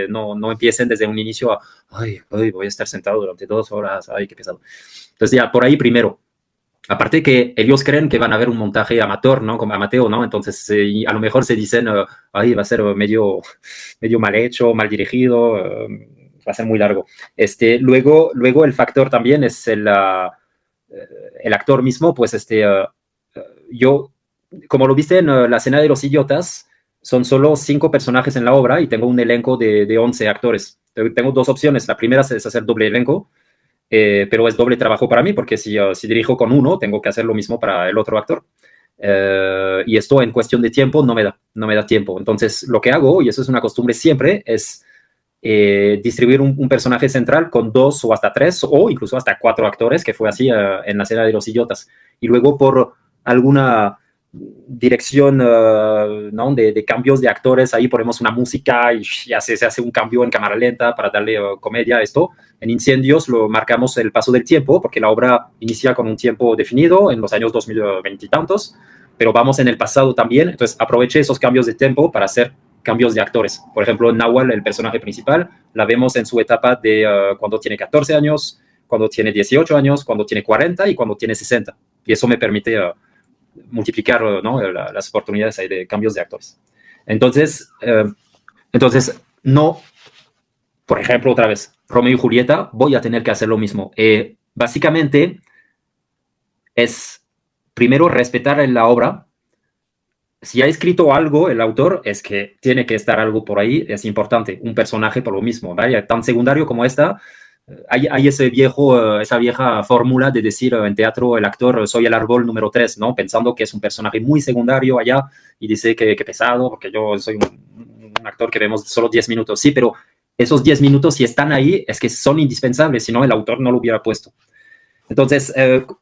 no empiecen desde un inicio a, ay, voy a estar sentado durante 2 horas, ay, qué pesado. Entonces ya, por ahí primero. Aparte que ellos creen que van a ver un montaje amateur, ¿no? Como amateur, ¿no? Entonces a lo mejor se dicen, ay, va a ser medio mal hecho, mal dirigido, va a ser muy largo. Luego el factor también es el actor mismo, pues yo, como lo viste en La Cena de los Idiotas, son solo 5 personajes en la obra y tengo un elenco de 11 actores. Tengo dos opciones. La primera es hacer doble elenco, pero es doble trabajo para mí, porque si dirijo con uno, tengo que hacer lo mismo para el otro actor. Y esto en cuestión de tiempo no me da tiempo. Entonces, lo que hago, y eso es una costumbre siempre, es distribuir un personaje central con 2 o hasta 3 o incluso hasta 4 actores, que fue así en La Cena de los Idiotas. Y luego por alguna dirección ¿no? de cambios de actores, ahí ponemos una música y ya se hace un cambio en cámara lenta para darle comedia a esto. En Incendios lo marcamos el paso del tiempo, porque la obra inicia con un tiempo definido en los años 2020 y tantos, pero vamos en el pasado también, entonces aproveché esos cambios de tiempo para hacer cambios de actores. Por ejemplo, Nahual, el personaje principal, la vemos en su etapa de cuando tiene 14 años, cuando tiene 18 años, cuando tiene 40 y cuando tiene 60. Y eso me permite multiplicar ¿no? las oportunidades de cambios de actores. Entonces, no, por ejemplo, otra vez, Romeo y Julieta, voy a tener que hacer lo mismo. Básicamente es primero respetar en la obra. Si ha escrito algo el autor, es que tiene que estar algo por ahí, es importante. Un personaje por lo mismo, ¿vale? Tan secundario como esta, hay ese viejo, esa vieja fórmula de decir en teatro el actor soy el árbol número 3, ¿no? Pensando que es un personaje muy secundario allá y dice que pesado, porque yo soy un actor que vemos solo 10 minutos. Sí, pero esos 10 minutos, si están ahí, es que son indispensables, si no, el autor no lo hubiera puesto. Entonces,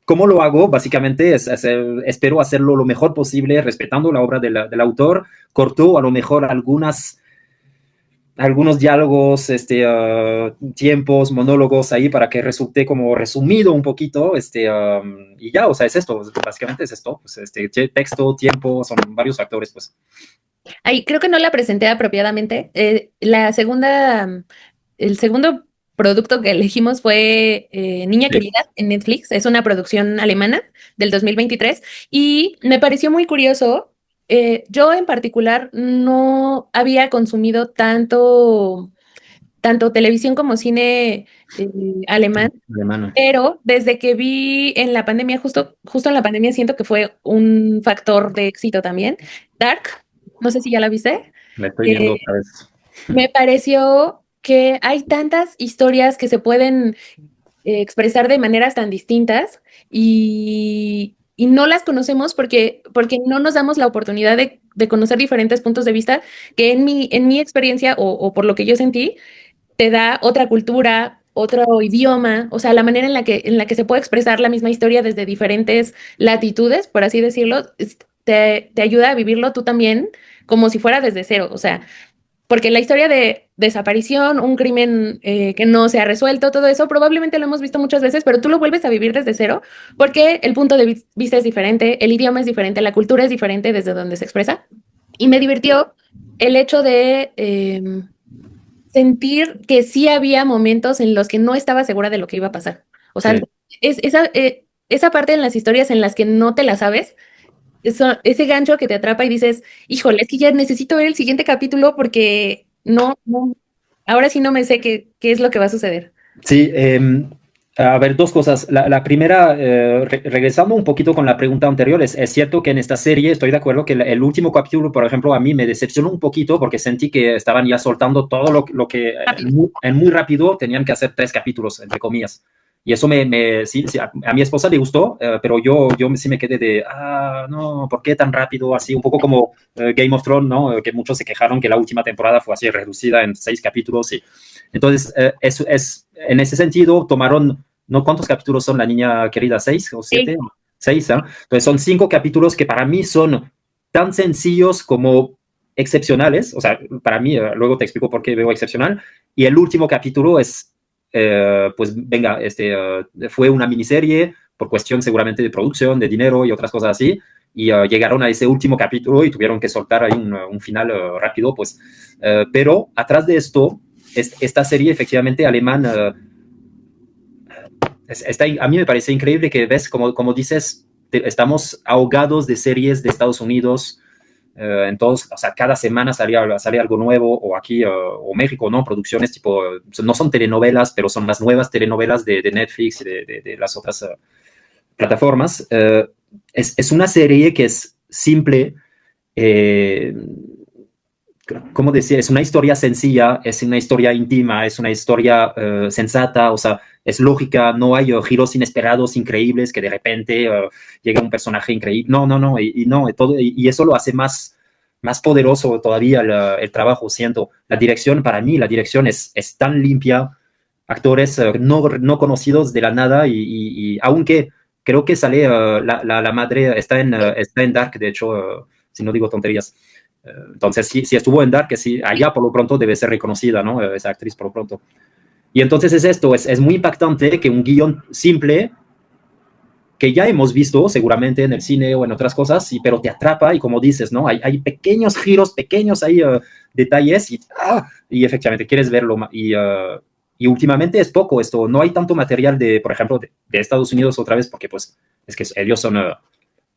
¿cómo lo hago? Básicamente espero hacerlo lo mejor posible, respetando la obra del autor. Cortó a lo mejor algunos diálogos, tiempos, monólogos ahí para que resulte como resumido un poquito, y ya, o sea, es esto, básicamente es esto, pues, texto, tiempo, son varios factores, pues. Ahí creo que no la presenté apropiadamente. El segundo producto que elegimos fue Niña Sí. Querida en Netflix. Es una producción alemana del 2023 y me pareció muy curioso. Yo en particular no había consumido tanto televisión como cine alemán, Alemán. pero desde que vi en la pandemia, justo en la pandemia siento que fue un factor de éxito también. Dark, no sé si ya la viste. La estoy viendo eh, otra vez. Me pareció que hay tantas historias que se pueden expresar de maneras tan distintas y no las conocemos porque no nos damos la oportunidad de conocer diferentes puntos de vista que en mi experiencia o por lo que yo sentí, te da otra cultura, otro idioma, o sea, la manera en la que se puede expresar la misma historia desde diferentes latitudes, por así decirlo, te ayuda a vivirlo tú también como si fuera desde cero, o sea, porque la historia de desaparición, un crimen que no se ha resuelto, todo eso, probablemente lo hemos visto muchas veces, pero tú lo vuelves a vivir desde cero porque el punto de vista es diferente, el idioma es diferente, la cultura es diferente desde donde se expresa. Y me divirtió el hecho de sentir que sí había momentos en los que no estaba segura de lo que iba a pasar. O sea, Sí. esa parte en las historias en las que no te la sabes, ese gancho que te atrapa y dices, híjole, es que ya necesito ver el siguiente capítulo porque ahora sí no me sé qué es lo que va a suceder. Sí, a ver, dos cosas. La primera, regresando un poquito con la pregunta anterior, es cierto que en esta serie estoy de acuerdo que el último capítulo, por ejemplo, a mí me decepcionó un poquito porque sentí que estaban ya soltando todo lo que Rápido. en muy rápido tenían que hacer 3 capítulos, entre comillas. Y eso sí, sí, a mi esposa le gustó, pero yo sí me quedé de, no, ¿por qué tan rápido? Así, un poco como Game of Thrones, ¿no? Que muchos se quejaron que la última temporada fue así reducida en 6 capítulos. Y entonces, en ese sentido, tomaron, ¿no? ¿Cuántos capítulos son La Niña Querida? ¿6 o Sí. 7? 6, ¿eh? Entonces, son 5 capítulos que para mí son tan sencillos como excepcionales. O sea, para mí, luego te explico por qué veo excepcional. Y el último capítulo pues venga, fue una miniserie por cuestión seguramente de producción, de dinero y otras cosas así. Y llegaron a ese último capítulo y tuvieron que soltar ahí un final rápido, pues. Pero atrás de esto, esta serie efectivamente alemán, a mí me parece increíble que ves, como dices, estamos ahogados de series de Estados Unidos. Entonces, o sea, cada semana sale algo nuevo, o aquí, o México, ¿no? Producciones tipo, no son telenovelas, pero son las nuevas telenovelas de Netflix y de las otras plataformas. Es una serie que es simple, eh, ¿cómo decir? Es una historia sencilla, es una historia íntima, es una historia sensata, o sea, es lógica, no hay giros inesperados, increíbles, que de repente llega un personaje increíble. No, no, no, y eso lo hace más poderoso todavía el trabajo, siento. La dirección, para mí, la dirección es tan limpia, actores no conocidos de la nada, y aunque creo que sale la madre, está en Dark, de hecho, si no digo tonterías. Entonces, si estuvo en Dark, que sí, allá por lo pronto debe ser reconocida, ¿no? Esa actriz por lo pronto. Y entonces es esto, es muy impactante que un guión simple, que ya hemos visto seguramente en el cine o en otras cosas, pero te atrapa y como dices, ¿no? Hay pequeños giros, pequeños ahí, detalles y efectivamente quieres verlo. Y últimamente es poco esto, no hay tanto material por ejemplo, de Estados Unidos otra vez, porque pues es que ellos son...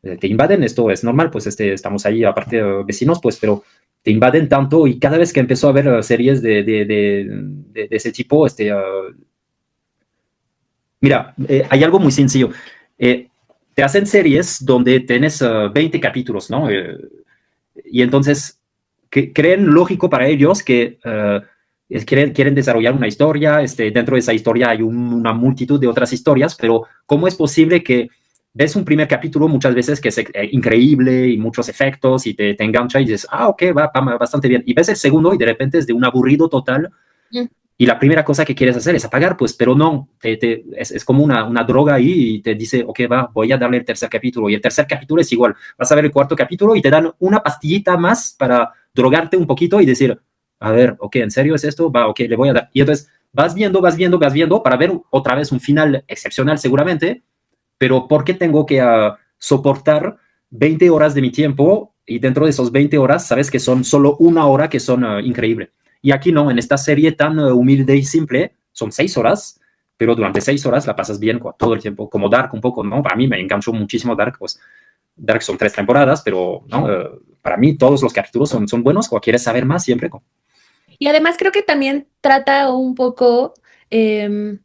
te invaden, esto es normal, pues estamos ahí aparte vecinos, pues, pero te invaden tanto y cada vez que empezó a ver series de ese tipo, mira, hay algo muy sencillo. Te hacen series donde tienes 20 capítulos, ¿no? Y entonces creen lógico para ellos que quieren desarrollar una historia, dentro de esa historia hay una multitud de otras historias, pero ¿cómo es posible que ves un primer capítulo muchas veces que es increíble y muchos efectos y te engancha y dices, ah, ok, va bastante bien, y ves el segundo y de repente es de un aburrido total Mm. y la primera cosa que quieres hacer es apagar, pues, pero no, es como una droga ahí y te dice, ok, voy a darle el tercer capítulo y el tercer capítulo es igual, vas a ver el cuarto capítulo y te dan una pastillita más para drogarte un poquito y decir, a ver, ok, ¿en serio es esto? Va, ok, le voy a dar. Y entonces vas viendo para ver otra vez un final excepcional seguramente, pero ¿por qué tengo que soportar 20 horas de mi tiempo y dentro de esos 20 horas sabes que son solo una hora que son increíbles? Y aquí no, en esta serie tan humilde y simple, son 6 horas, pero durante 6 horas la pasas bien todo el tiempo, como Dark un poco, ¿no? Para mí me enganchó muchísimo Dark, pues Dark son 3 temporadas, pero ¿no? Para mí todos los capítulos son buenos, o quieres saber más siempre. Y además creo que también trata un poco, eh,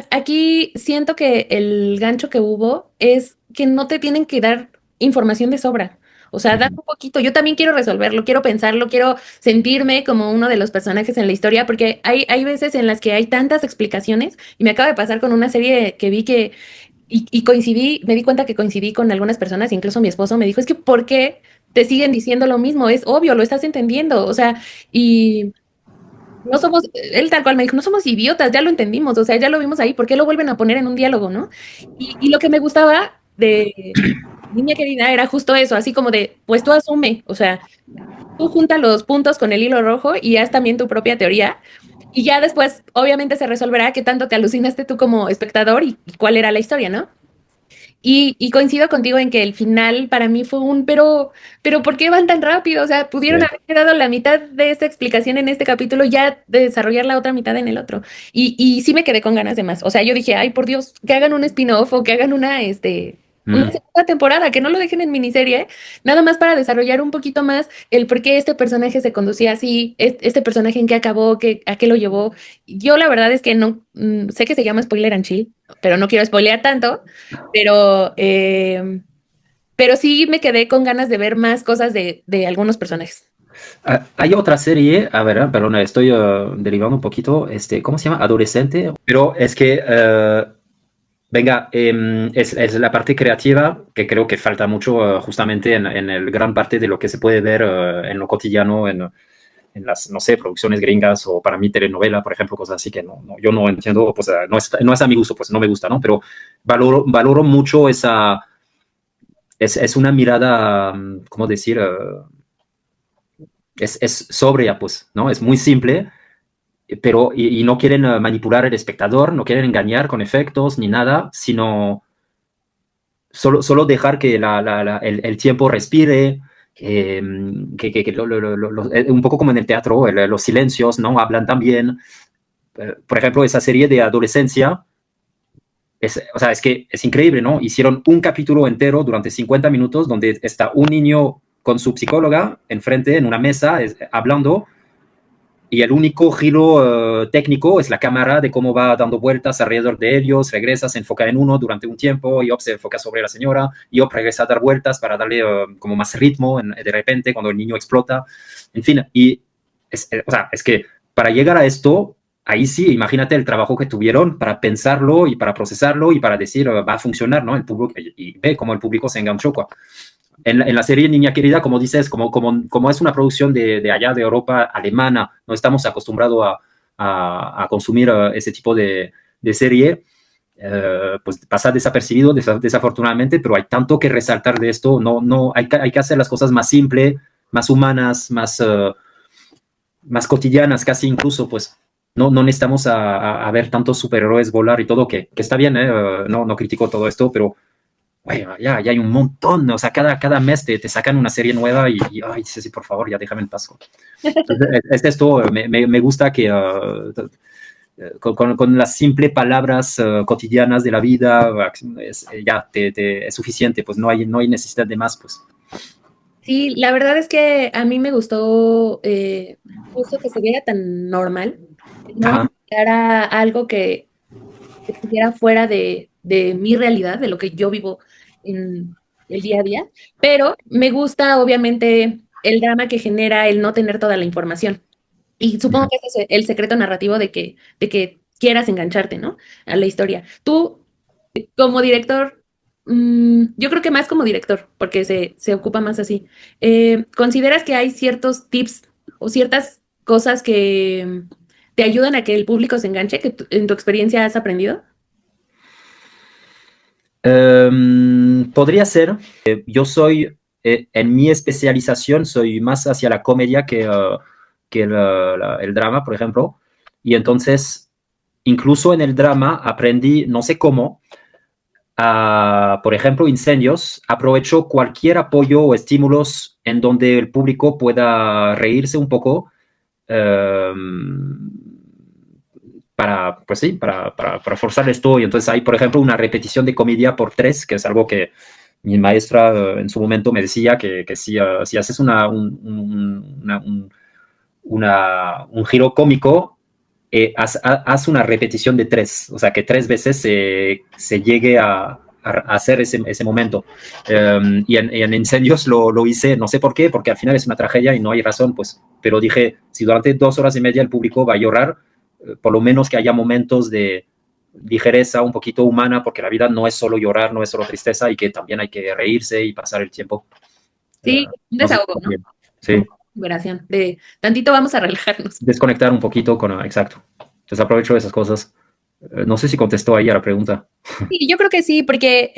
aquí siento que el gancho que hubo es que no te tienen que dar información de sobra. O sea, dan un poquito. Yo también quiero resolverlo, quiero pensarlo, quiero sentirme como uno de los personajes en la historia, porque hay veces en las que hay tantas explicaciones, y me acaba de pasar con una serie que vi que, y coincidí, me di cuenta que coincidí con algunas personas, incluso mi esposo me dijo, es que ¿por qué te siguen diciendo lo mismo? Es obvio, lo estás entendiendo. O sea, y... No somos, él tal cual me dijo, no somos idiotas, ya lo entendimos, o sea, ya lo vimos ahí, ¿por qué lo vuelven a poner en un diálogo, no? Y lo que me gustaba de Niña Querida era justo eso, así como de, pues tú asume, o sea, tú junta los puntos con el hilo rojo y haz también tu propia teoría, y ya después, obviamente, se resolverá qué tanto te alucinaste tú como espectador y cuál era la historia, ¿no? Y coincido contigo en que el final para mí fue pero ¿por qué van tan rápido? O sea, pudieron Sí. haber dado la mitad de esta explicación en este capítulo y ya de desarrollar la otra mitad en el otro. Y sí me quedé con ganas de más. O sea, yo dije, ay, por Dios, que hagan un spin-off o que hagan una Mm. segunda temporada, que no lo dejen en miniserie, nada más para desarrollar un poquito más el por qué este personaje se conducía así, este personaje en qué acabó, a qué lo llevó. Yo la verdad es que no, sé que se llama Spoiler and Chill, pero no quiero spoilear tanto. Pero, pero sí me quedé con ganas de ver más cosas de algunos personajes. Hay otra serie, a ver, perdón, estoy derivando un poquito, ¿cómo se llama? Adolescente, pero es que, venga, es la parte creativa que creo que falta mucho justamente en el gran parte de lo que se puede ver en lo cotidiano, en las, no sé, producciones gringas o para mí telenovela, por ejemplo, cosas así que yo no entiendo, pues no es a mi gusto, pues no me gusta, ¿no? Pero valoro mucho es una mirada, ¿cómo decir? Es sobria, pues, ¿no? Es muy simple, pero y no quieren manipular al espectador, no quieren engañar con efectos ni nada, sino solo dejar que el tiempo respire, que un poco como en el teatro, los silencios, ¿no? Hablan también. Por ejemplo, esa serie de adolescencia, o sea, es que es increíble, ¿no? Hicieron un capítulo entero durante 50 minutos donde está un niño con su psicóloga enfrente en una mesa hablando y el único giro técnico es la cámara de cómo va dando vueltas alrededor de ellos, regresa, se enfoca en uno durante un tiempo, y se enfoca sobre la señora, y regresa a dar vueltas para darle como más ritmo de repente cuando el niño explota, en fin, y o sea, es que para llegar a esto, ahí sí, imagínate el trabajo que tuvieron para pensarlo y para procesarlo y para decir va a funcionar, ¿no? El público, y ve cómo el público se enganchó, ¿cuál? En la serie Niña Querida, como dices, como es una producción de allá de Europa alemana, no estamos acostumbrados a consumir ese tipo de serie, pues pasa desapercibido desafortunadamente, pero hay tanto que resaltar de esto, hay que hacer las cosas más simples, más humanas, más cotidianas, casi incluso, pues no necesitamos a ver tantos superhéroes volar y todo, que está bien, no critico todo esto, pero bueno, ya hay un montón, o sea, cada mes te sacan una serie nueva ay, sí, sí, por favor, ya déjame en paz. Entonces, esto, me gusta que con las simples palabras cotidianas de la vida, ya es suficiente, pues no hay necesidad de más, pues. Sí, la verdad es que a mí me gustó justo que se viera tan normal, que no Ajá. era algo que estuviera fuera de mi realidad, de lo que yo vivo en el día a día, pero me gusta obviamente el drama que genera el no tener toda la información. Y supongo que ese es el secreto narrativo de que quieras engancharte, ¿no? A la historia. Tú, como director, yo creo que más como director, porque se ocupa más así. ¿Consideras que hay ciertos tips o ciertas cosas que te ayudan a que el público se enganche, que en tu experiencia has aprendido? Podría ser. Yo soy, en mi especialización, soy más hacia la comedia que el drama, por ejemplo. Y entonces, incluso en el drama, aprendí, no sé cómo, por ejemplo, incendios, aprovecho cualquier apoyo o estímulos en donde el público pueda reírse un poco. eh, pues sí, para forzar esto. Y entonces hay, por ejemplo, una repetición de comedia por tres, que es algo que mi maestra en su momento me decía que si haces un giro cómico, haz una repetición de tres, o sea, que tres veces se llegue a hacer ese momento. Y en incendios lo hice, no sé por qué, porque al final es una tragedia y no hay razón, pues, pero dije, si durante 2 horas y media el público va a llorar, por lo menos que haya momentos de ligereza un poquito humana, porque la vida no es solo llorar, no es solo tristeza, y que también hay que reírse y pasar el tiempo. Sí, un No sé si desahogo, ¿no? también. Sí, Liberación, de tantito vamos a relajarnos. desconectar un poquito exacto. Entonces aprovecho esas cosas. No sé si contestó ahí a la pregunta. Sí, yo creo que sí, porque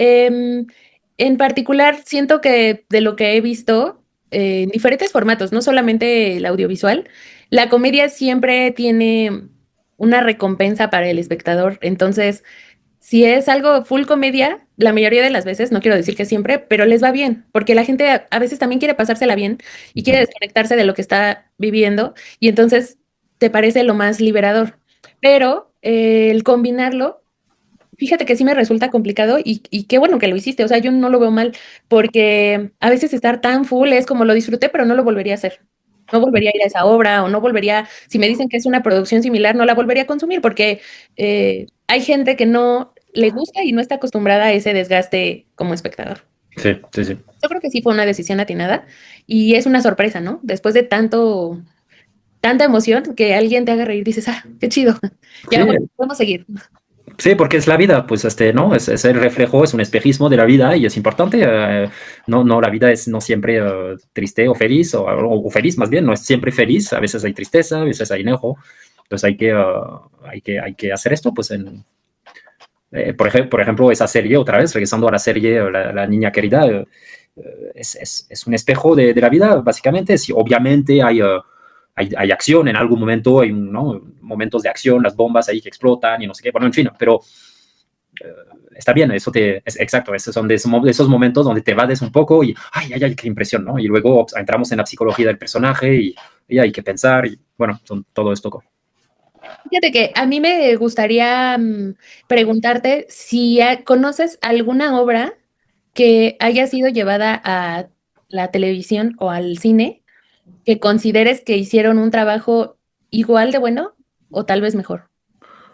en particular siento que de lo que he visto en diferentes formatos, no solamente el audiovisual, la comedia siempre tiene una recompensa para el espectador. Entonces, si es algo full comedia, la mayoría de las veces, no quiero decir que siempre, pero les va bien, porque la gente a veces también quiere pasársela bien y quiere desconectarse de lo que está viviendo y entonces te parece lo más liberador. Pero el combinarlo. Fíjate que sí me resulta complicado y qué bueno que lo hiciste, o sea, yo no lo veo mal, porque a veces estar tan full es como lo disfruté, pero no lo volvería a hacer. No volvería a ir a esa obra o no volvería, si me dicen que es una producción similar, no la volvería a consumir porque hay gente que no le gusta y no está acostumbrada a ese desgaste como espectador. Sí, sí, sí. Yo creo que sí fue una decisión atinada y es una sorpresa, ¿no? Después de tanta emoción que alguien te haga reír, dices, ah, qué chido, ya, bueno, Sí, podemos seguir. sí, porque es la vida, pues ¿no? Es el reflejo, es un espejismo de la vida y es importante. No, la vida es no siempre triste o feliz, o feliz más bien, no es siempre feliz. A veces hay tristeza, a veces hay enojo. Entonces hay que hacer esto, pues por ejemplo, esa serie, otra vez, regresando a la serie La Niña Querida, es un espejo de la vida, básicamente. Sí, obviamente hay acción en algún momento, hay, ¿no?, momentos de acción, las bombas ahí que explotan y no sé qué, bueno, en fin, pero está bien, exacto, esos son de esos momentos donde te evades un poco y, ay, qué impresión, ¿no? Y luego entramos en la psicología del personaje y hay que pensar y, bueno, son todo esto. Fíjate que a mí me gustaría preguntarte si conoces alguna obra que haya sido llevada a la televisión o al cine que consideres que hicieron un trabajo igual de bueno o tal vez mejor.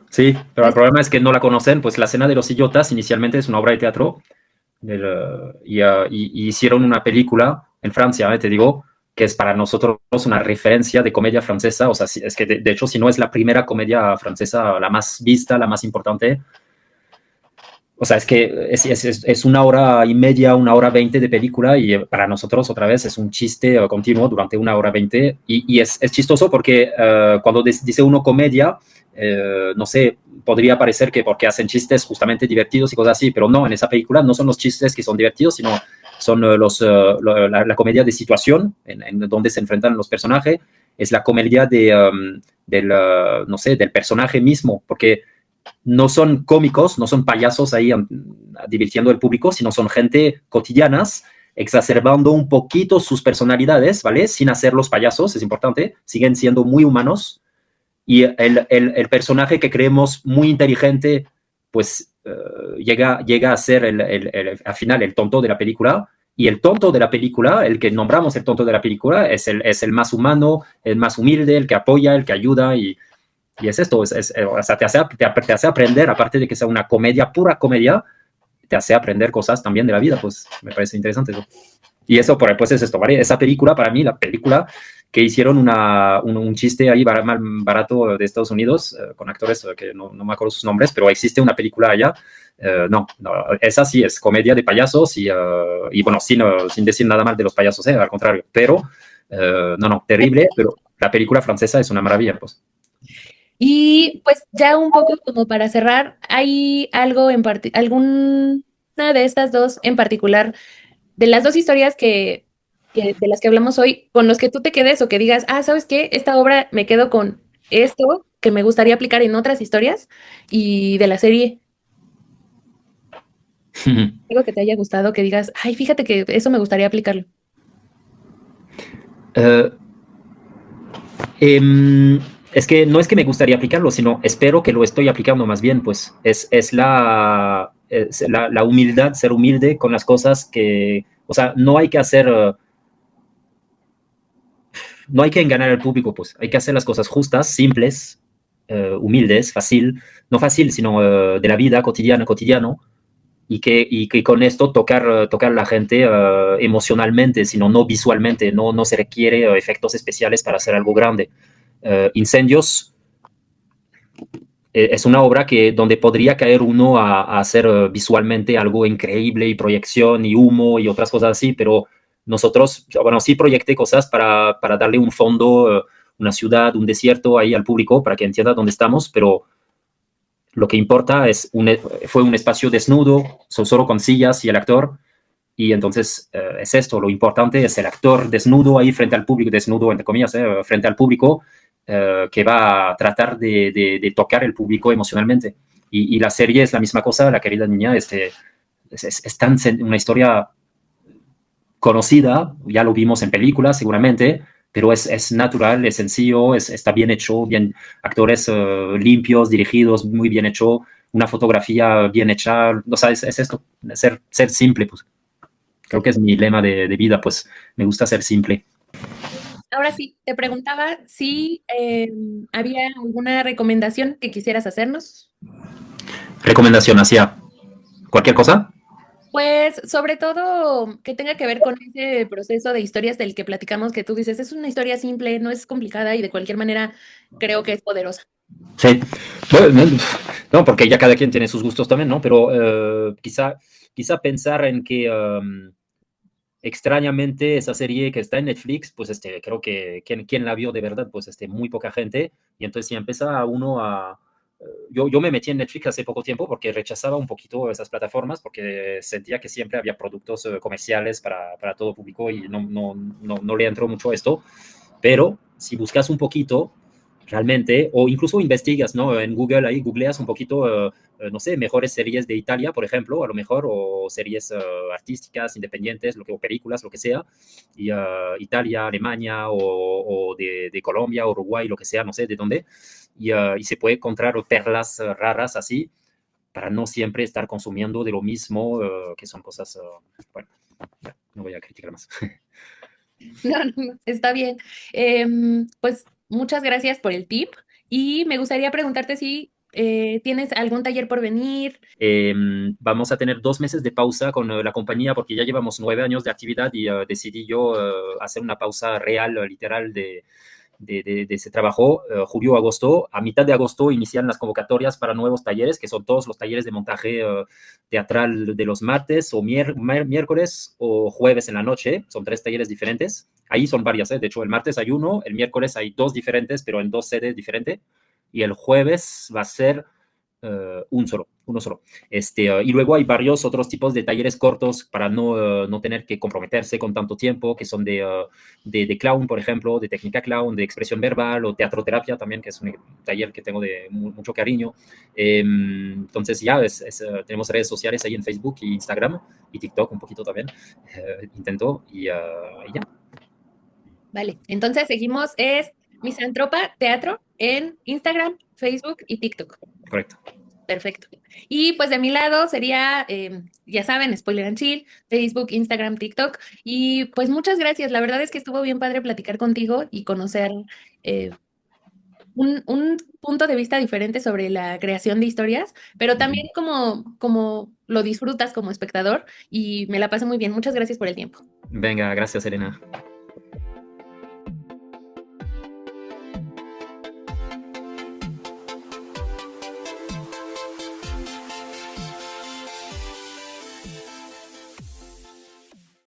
Sí, pero el ¿Ves? problema es que no la conocen, pues La Cena de los Idiotas inicialmente es una obra de teatro y hicieron una película en Francia, te digo, que es para nosotros una referencia de comedia francesa. O sea, es que de hecho, si no es la primera comedia francesa, la más vista, la más importante. O sea, es que es 1 hora y media, 1 hora 20 de película y para nosotros otra vez es un chiste continuo durante 1 hora 20 y es chistoso porque cuando dice uno comedia, no sé, podría parecer que porque hacen chistes justamente divertidos y cosas así, pero no, en esa película no son los chistes que son divertidos, sino son la comedia de situación en donde se enfrentan los personajes, es la comedia no sé, del personaje mismo, porque no son cómicos, no son payasos ahí divirtiendo al público, sino son gente cotidianas, exacerbando un poquito sus personalidades, ¿vale? Sin hacer los payasos, es importante, siguen siendo muy humanos. Y el personaje que creemos muy inteligente, pues llega a ser al final el tonto de la película. Y el tonto de la película, el que nombramos el tonto de la película, es el más humano, el más humilde, el que apoya, el que ayuda. Y es esto, o sea, te hace aprender, aparte de que sea una comedia, pura comedia, te hace aprender cosas también de la vida, pues me parece interesante eso. Y eso, pues es esto, ¿vale? Esa película, para mí, la película que hicieron un chiste ahí barato de Estados Unidos con actores que no me acuerdo sus nombres, pero existe una película allá. No, esa sí es comedia de payasos y bueno, sin decir nada mal de los payasos, al contrario, pero no, terrible, pero la película francesa es una maravilla, pues. Y pues ya un poco como para cerrar, ¿hay algo en alguna de estas dos en particular, de las dos historias de las que hablamos hoy, con los que tú te quedes o que digas, ah, ¿sabes qué? Esta obra me quedo con esto que me gustaría aplicar en otras historias y de la serie, algo que te haya gustado, que digas, ay, fíjate que eso me gustaría aplicarlo. Eh, em, es que no es que me gustaría aplicarlo, sino espero que lo estoy aplicando más bien, pues la humildad, ser humilde con las cosas que, o sea, no hay que engañar al público, pues hay que hacer las cosas justas, simples, humildes, no fácil, sino de la vida cotidiano, y que con esto tocar a la gente emocionalmente, sino no visualmente, no se requiere efectos especiales para hacer algo grande. Incendios es una obra donde podría caer uno a hacer visualmente algo increíble y proyección y humo y otras cosas así, pero nosotros, bueno, sí proyecté cosas para darle un fondo, una ciudad, un desierto ahí al público para que entienda dónde estamos, pero lo que importa fue un espacio desnudo, solo con sillas y el actor, y entonces es esto, lo importante es el actor desnudo ahí frente al público, desnudo entre comillas, frente al público, que va a tratar de tocar el público emocionalmente. Y la serie es la misma cosa, La querida niña, una historia conocida, ya lo vimos en películas seguramente, pero es natural, es sencillo, está bien hecho, actores limpios, dirigidos, muy bien hecho, una fotografía bien hecha, o sea, es esto, ser simple, pues. Creo que es mi lema de vida, pues me gusta ser simple. Ahora sí, te preguntaba si había alguna recomendación que quisieras hacernos. Recomendación hacia cualquier cosa. Pues sobre todo que tenga que ver con ese proceso de historias del que platicamos, que tú dices, es una historia simple, no es complicada y de cualquier manera creo que es poderosa. Sí. Bueno, no, porque ya cada quien tiene sus gustos también, ¿no? Pero quizá pensar en que extrañamente esa serie que está en Netflix, pues creo que quien la vio de verdad, pues muy poca gente. Y entonces ya empieza uno a... Yo me metí en Netflix hace poco tiempo porque rechazaba un poquito esas plataformas porque sentía que siempre había productos comerciales para todo público y no le entró mucho esto. Pero si buscas un poquito, realmente, o incluso investigas, ¿no? En Google, ahí googleas un poquito, no sé, mejores series de Italia, por ejemplo, a lo mejor, o series artísticas, independientes, o películas, lo que sea, y Italia, Alemania, o de Colombia, Uruguay, lo que sea, no sé de dónde, y se puede encontrar perlas raras así, para no siempre estar consumiendo de lo mismo, que son cosas, bueno, ya, no voy a criticar más. No, no, está bien. Pues muchas gracias por el tip y me gustaría preguntarte si tienes algún taller por venir. Vamos a tener 2 meses de pausa con la compañía porque ya llevamos 9 años de actividad y decidí yo hacer una pausa real, literal, de ese trabajo. Julio, agosto, a mitad de agosto inician las convocatorias para nuevos talleres, que son todos los talleres de montaje teatral de los martes o miércoles o jueves en la noche. Son 3 talleres diferentes. Ahí son varias, ¿eh? De hecho, el martes hay uno, el miércoles hay 2 diferentes, pero en 2 sedes diferentes. Y el jueves va a ser uno solo. Y luego hay varios otros tipos de talleres cortos para no tener que comprometerse con tanto tiempo, que son de clown, por ejemplo, de técnica clown, de expresión verbal o teatroterapia también, que es un taller que tengo de mucho cariño. Entonces ya tenemos redes sociales ahí en Facebook y Instagram y TikTok un poquito también. Intento y ya. Vale, entonces seguimos, es Misantropa Teatro en Instagram, Facebook y TikTok. Correcto. Perfecto. Y pues de mi lado sería, ya saben, Spoiler and Chill, Facebook, Instagram, TikTok. Y pues muchas gracias. La verdad es que estuvo bien padre platicar contigo y conocer eh, un punto de vista diferente sobre la creación de historias, pero también como lo disfrutas como espectador y me la pasé muy bien. Muchas gracias por el tiempo. Venga, gracias, Elena.